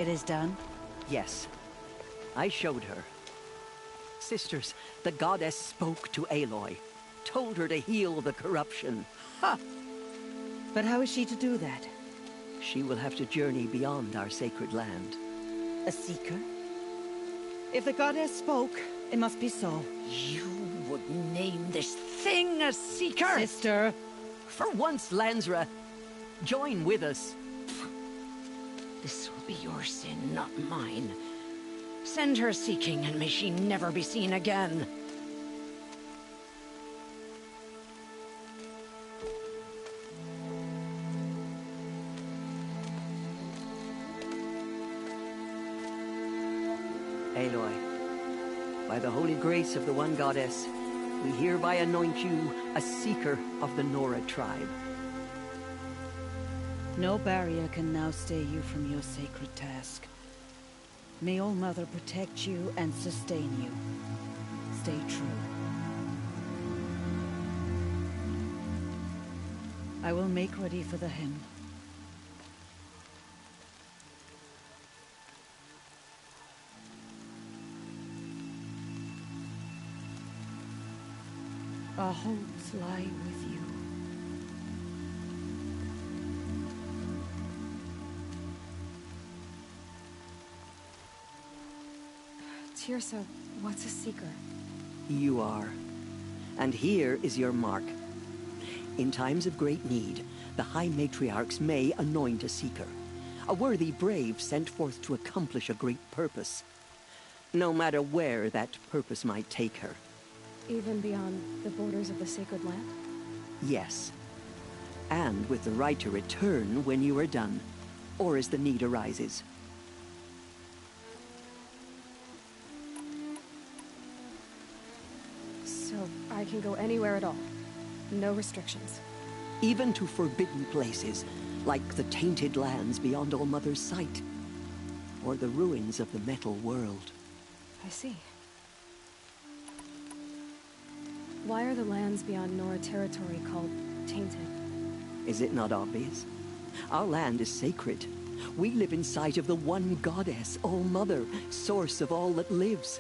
S6: It is done?
S9: Yes. I showed her. Sisters, the goddess spoke to Aloy. Told her to heal the corruption.
S6: Ha! But how is she to do that?
S9: She will have to journey beyond our sacred land.
S6: A seeker? If the goddess spoke, it must be so.
S9: You would name this thing a seeker?
S6: Sister!
S9: For once, Lansra, join with us.
S7: This will be your sin, not mine. Send her seeking, and may she never be seen again.
S9: Aloy, by the holy grace of the one goddess, we hereby anoint you a seeker of the Nora tribe.
S6: No barrier can now stay you from your sacred task. May All Mother protect you and sustain you. Stay true. I will make ready for the hymn. Our hopes lie with you.
S4: Tirsa, what's a seeker?
S9: You are. And here is your mark. In times of great need, the High Matriarchs may anoint a seeker. A worthy brave sent forth to accomplish a great purpose. No matter where that purpose might take her.
S4: Even beyond the borders of the sacred land?
S9: Yes. And with the right to return when you are done, or as the need arises.
S4: So I can go anywhere at all? No restrictions?
S9: Even to forbidden places, like the tainted lands beyond All Mother's sight. Or the ruins of the metal world.
S4: I see. Why are the lands beyond Nora territory called tainted?
S9: Is it not obvious? Our land is sacred. We live in sight of the one goddess, All Mother, source of all that lives.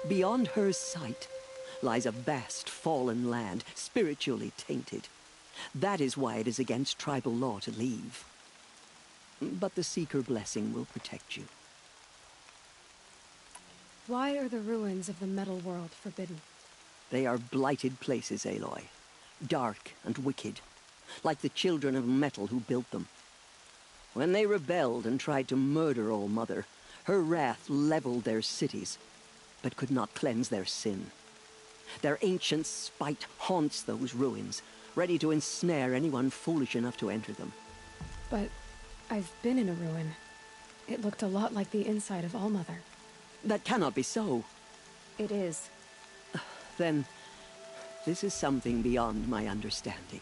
S9: Beyond her sight lies a vast fallen land, spiritually tainted. That is why it is against tribal law to leave. But the Seeker blessing will protect you.
S4: Why are the ruins of the metal world forbidden?
S9: They are blighted places, Aloy. dark and wicked, like the children of metal who built them. When they rebelled and tried to murder All Mother, her wrath leveled their cities, but could not cleanse their sin. Their ancient spite haunts those ruins, ready to ensnare anyone foolish enough to enter them.
S4: But I've been in a ruin. It looked a lot like the inside of All Mother.
S9: That cannot be so.
S4: It is.
S9: Then, this is something beyond my understanding.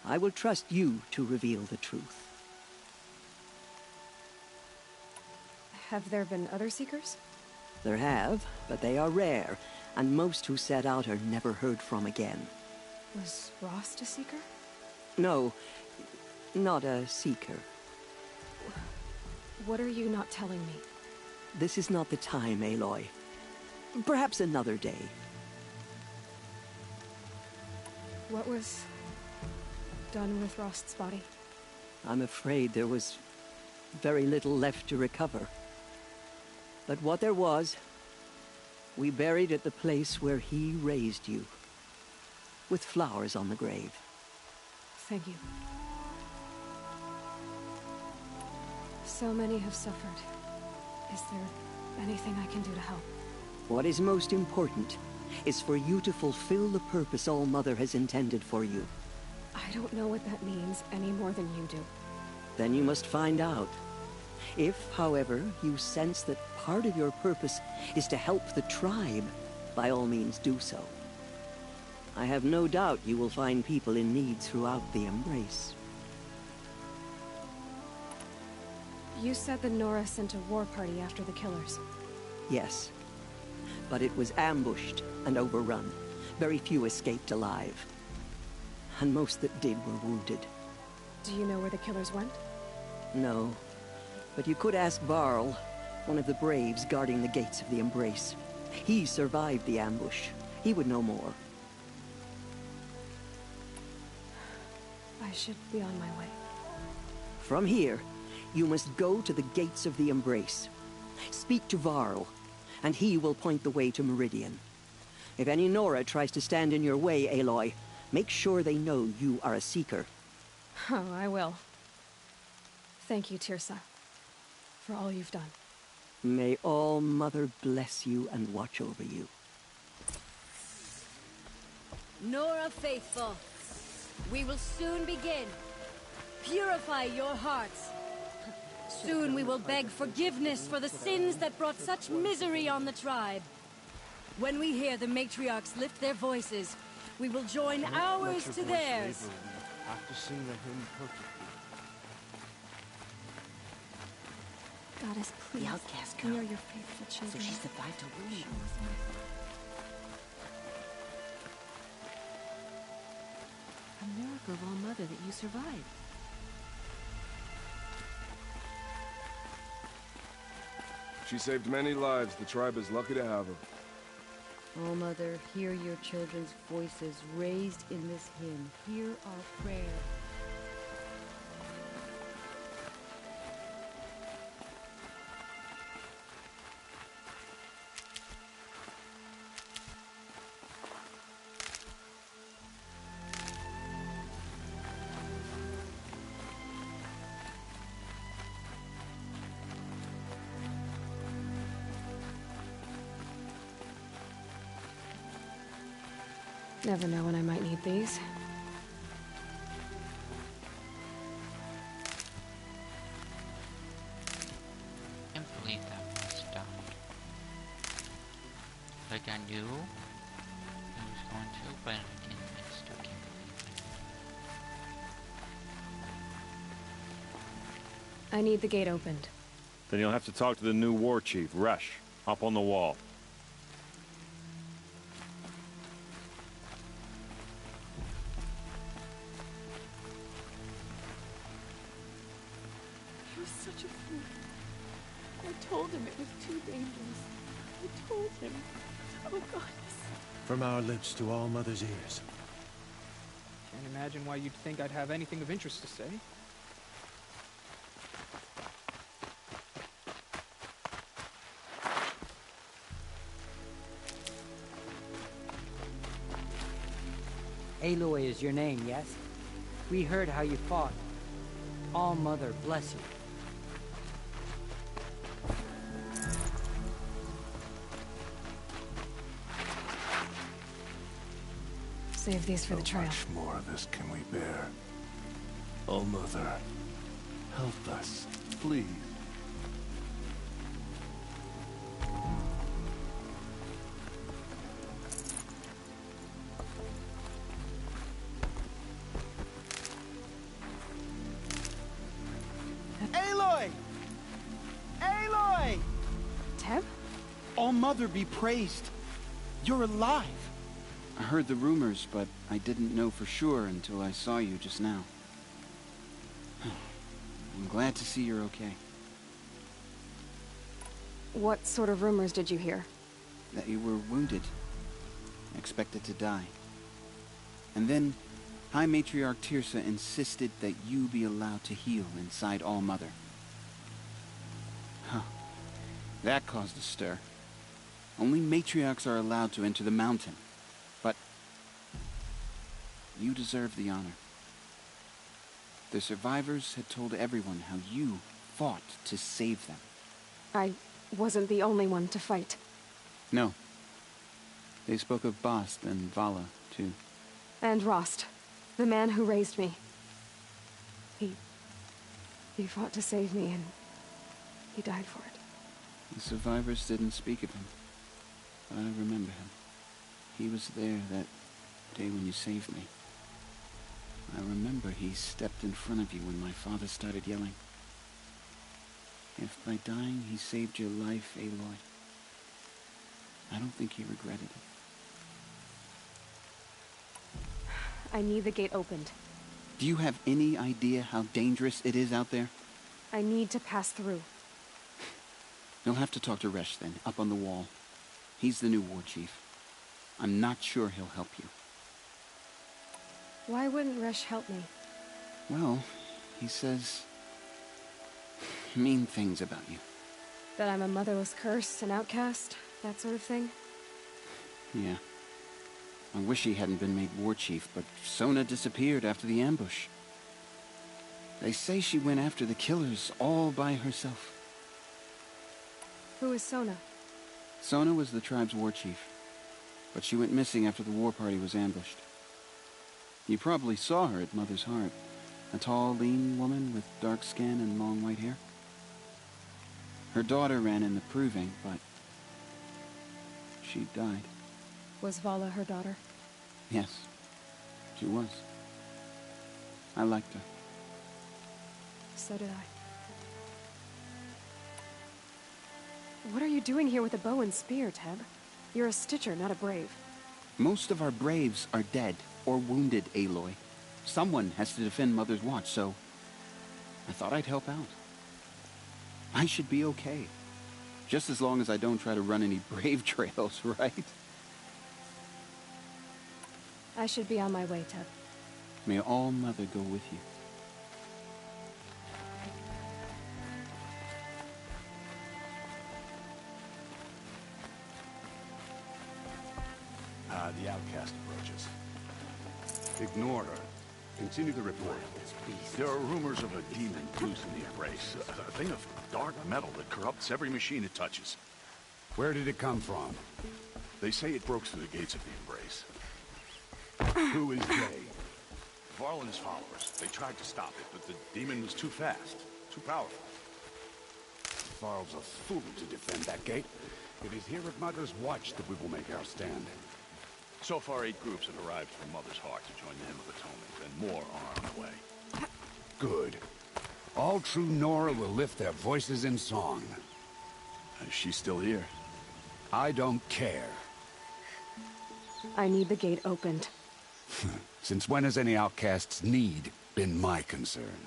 S9: I will trust you to reveal the truth.
S4: Have there been other Seekers?
S9: There have, but they are rare, and most who set out are never heard from again.
S4: Was Rost a Seeker?
S9: No, not a Seeker.
S4: What are you not telling me?
S9: This is not the time, Aloy. Perhaps another day.
S4: What was done with Rost's body?
S9: I'm afraid there was very little left to recover. But what there was, we buried at the place where he raised you, with flowers on the grave.
S4: Thank you. So many have suffered. Is there anything I can do to help?
S9: What is most important is for you to fulfill the purpose All Mother has intended for you.
S4: I don't know what that means any more than you do.
S9: Then you must find out. If, however, you sense that part of your purpose is to help the tribe, by all means do so. I have no doubt you will find people in need throughout the Embrace.
S4: You said the Nora sent a war party after the killers.
S9: Yes, but it was ambushed and overrun. Very few escaped alive. And most that did were wounded.
S4: Do you know where the killers went?
S9: No, but you could ask Varl, one of the braves guarding the gates of the Embrace. He survived the ambush. He would know more.
S4: I should be on my way.
S9: From here, you must go to the gates of the Embrace. Speak to Varl, and he will point the way to Meridian. If any Nora tries to stand in your way, Aloy, make sure they know you are a Seeker.
S4: Oh, I will. Thank you, Tirsa, for all you've done.
S9: May All Mother bless you and watch over you.
S5: Nora faithful, we will soon begin. Purify your hearts. Soon we will beg forgiveness for the sins that brought such misery on the tribe. When we hear the matriarchs lift their voices, we will join ours to theirs.
S11: Have to sing the hymn perfectly.
S8: Goddess, please.
S7: The outcast
S8: We
S7: girl.
S8: are your faithful children.
S7: So she survived a wound.
S8: Show us mercy.
S5: A miracle of All Mother that you survived.
S10: She saved many lives. The tribe is lucky to have her.
S5: All Mother, hear your children's voices raised in this hymn. Hear our prayer.
S4: Never know when I might need these.
S2: I can't believe that was done. Like I knew I was going to, but I didn't. I still can't believe it.
S4: I need the gate opened.
S17: Then you'll have to talk to the new war chief, Resh, up on the wall.
S8: He was such a fool. I told him it was too dangerous. I told him. Oh, goddess.
S11: From our lips to All Mother's ears.
S14: Can't imagine why you'd think I'd have anything of interest to say.
S1: Aloy is your name, yes? We heard how you fought. All Mother bless you.
S4: Save these for the trail.
S11: How much more of this can we bear? All Mother, help us, please.
S18: Aloy! Aloy!
S4: Teb?
S16: All Mother be praised. You're alive. I heard the rumors, but I didn't know for sure until I saw you just now. I'm glad to see you're okay.
S4: What sort of rumors did you hear?
S16: That you were wounded. Expected to die. And then, High Matriarch Tirsa insisted that you be allowed to heal inside All Mother. Huh. That caused a stir. Only matriarchs are allowed to enter the mountain. But you deserve the honor. The survivors had told everyone how you fought to save them.
S4: I wasn't the only one to fight.
S16: No. They spoke of Bast and Vala, too.
S4: And Rost, the man who raised me. He fought to save me, and he died for it.
S16: The survivors didn't speak of him, but I remember him. He was there that day when you saved me. I remember he stepped in front of you when my father started yelling. If by dying he saved your life, Aloy, I don't think he regretted it.
S4: I need the gate opened.
S16: Do you have any idea how dangerous it is out there?
S4: I need to pass through.
S16: You'll have to talk to Resh then, up on the wall. He's the new war chief. I'm not sure he'll help you.
S4: Why wouldn't Resh help me?
S16: Well, he says mean things about you.
S4: That I'm a motherless curse, an outcast, that sort of thing?
S16: Yeah. I wish he hadn't been made war chief, but Sona disappeared after the ambush. They say she went after the killers all by herself.
S4: Who is Sona?
S16: Sona was the tribe's war chief, but she went missing after the war party was ambushed. You probably saw her at Mother's Heart. A tall, lean woman with dark skin and long white hair. Her daughter ran in the proving, but she died.
S4: Was Vala her daughter?
S16: Yes, she was. I liked her.
S4: So did I. What are you doing here with a bow and spear, Teb? You're a Stitcher, not a Brave.
S16: Most of our Braves are dead or wounded, Aloy. Someone has to defend Mother's Watch, so I thought I'd help out. I should be okay. Just as long as I don't try to run any Brave trails, right?
S4: I should be on my way, Teb.
S16: May All Mother go with you.
S12: The outcast approaches. Ignore her. Continue the report.
S11: There are rumors of a demon loose in the Embrace. A thing of dark metal that corrupts every machine it touches.
S12: Where did it come from?
S11: They say it broke through the gates of the Embrace.
S12: Who is they?
S11: Varlin's followers. They tried to stop it, but the demon was too fast, too powerful.
S12: Varl's a fool to defend that gate. It is here at Mother's Watch that we will make our stand.
S11: So far, 8 groups have arrived from Mother's Heart to join the Hymn of Atonement, and more are on the way.
S12: Good. All true Nora will lift their voices in song.
S11: She's still here.
S12: I don't care.
S4: I need the gate opened.
S12: Since when has any outcast's need been my concern?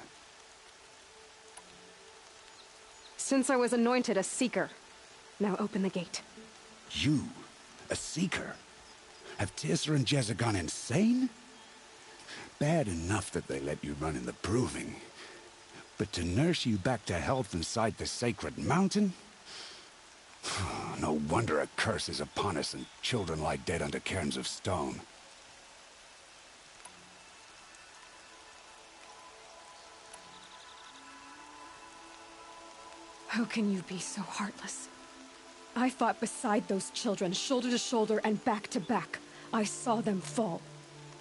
S4: Since I was anointed a Seeker. Now open the gate.
S12: You? A Seeker? Have Tirsa and Jezza gone insane? Bad enough that they let you run in the proving. But to nurse you back to health inside the sacred mountain? No wonder a curse is upon us and children lie dead under cairns of stone.
S4: How can you be so heartless? I fought beside those children, shoulder to shoulder and back to back. I saw them fall.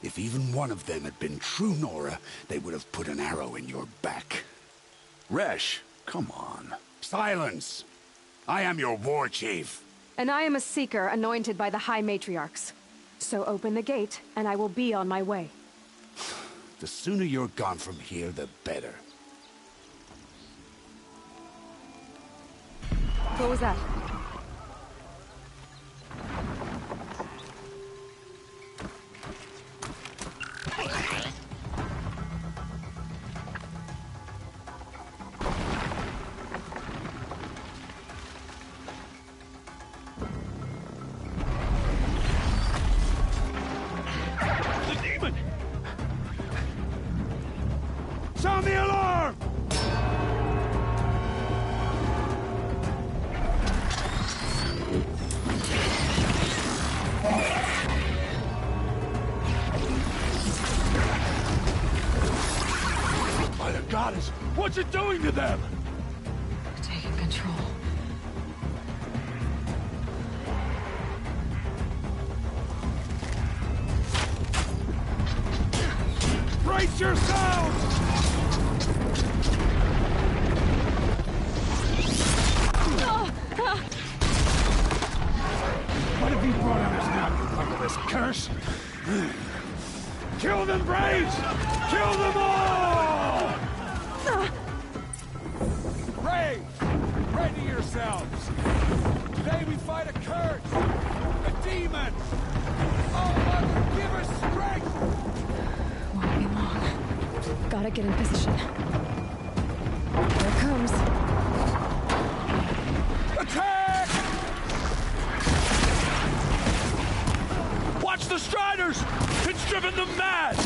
S11: If even one of them had been true Nora, they would have put an arrow in your back. Resh, come on. Silence! I am your war chief.
S4: And I am a seeker anointed by the High Matriarchs. So open the gate, and I will be on my way.
S11: The sooner you're gone from here, the better.
S4: What was that?
S11: Sound the alarm! By the goddess, what's it doing to them?
S4: Taking control.
S11: Brace yourselves! What have you brought on us now, you luckless curse? Kill them, Braves! Kill them all! Braves, ready yourselves! Today we fight a curse, a demon! Oh, Mother, give us strength!
S4: Won't be long. Gotta get in position. Here it comes.
S11: Attack!
S13: Watch the Striders! It's driven them mad!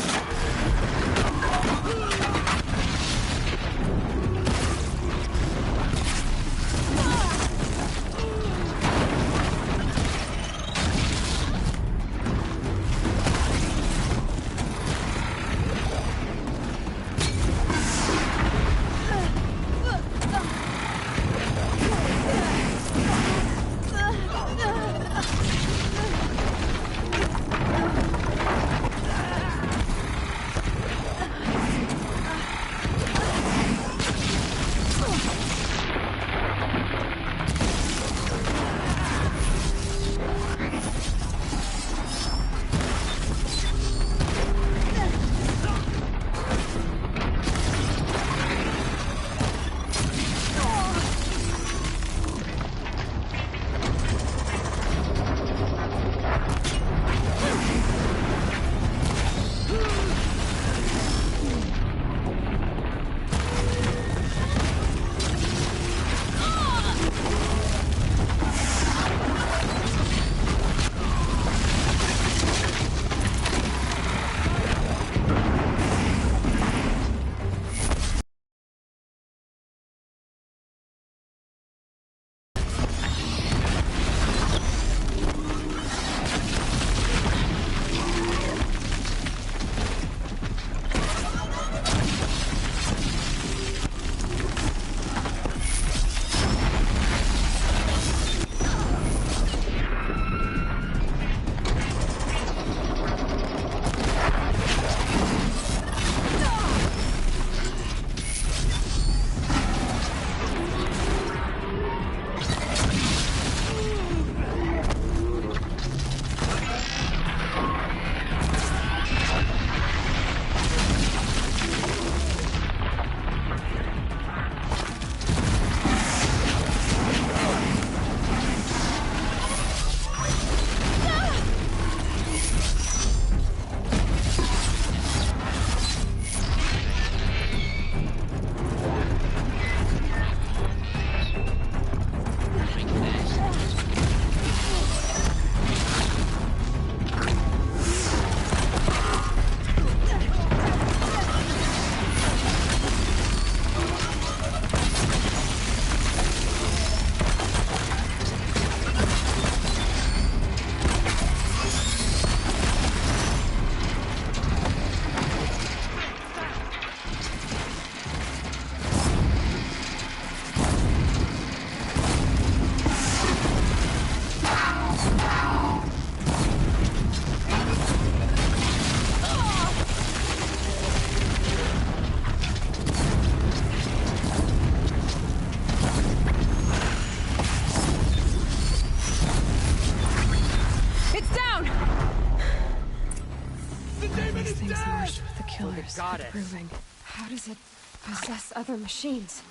S4: these things merged with the killers,
S1: goddess.
S4: proving. How does it possess other machines?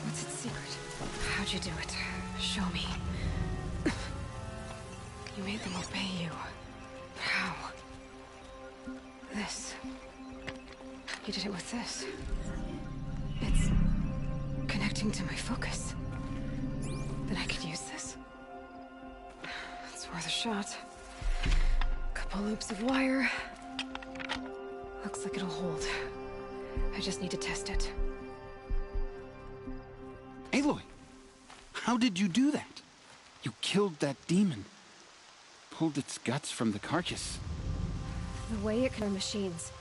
S4: What's its secret? How'd you do it? Show me. You made them obey you. How? This. You did it with this. It's connecting to my focus. Then I could use this. It's worth a shot. Couple loops of wire. Looks like it'll hold. I just need to test it.
S16: Aloy! How did you do that? You killed that demon. Pulled its guts from the carcass.
S4: The way it can machines.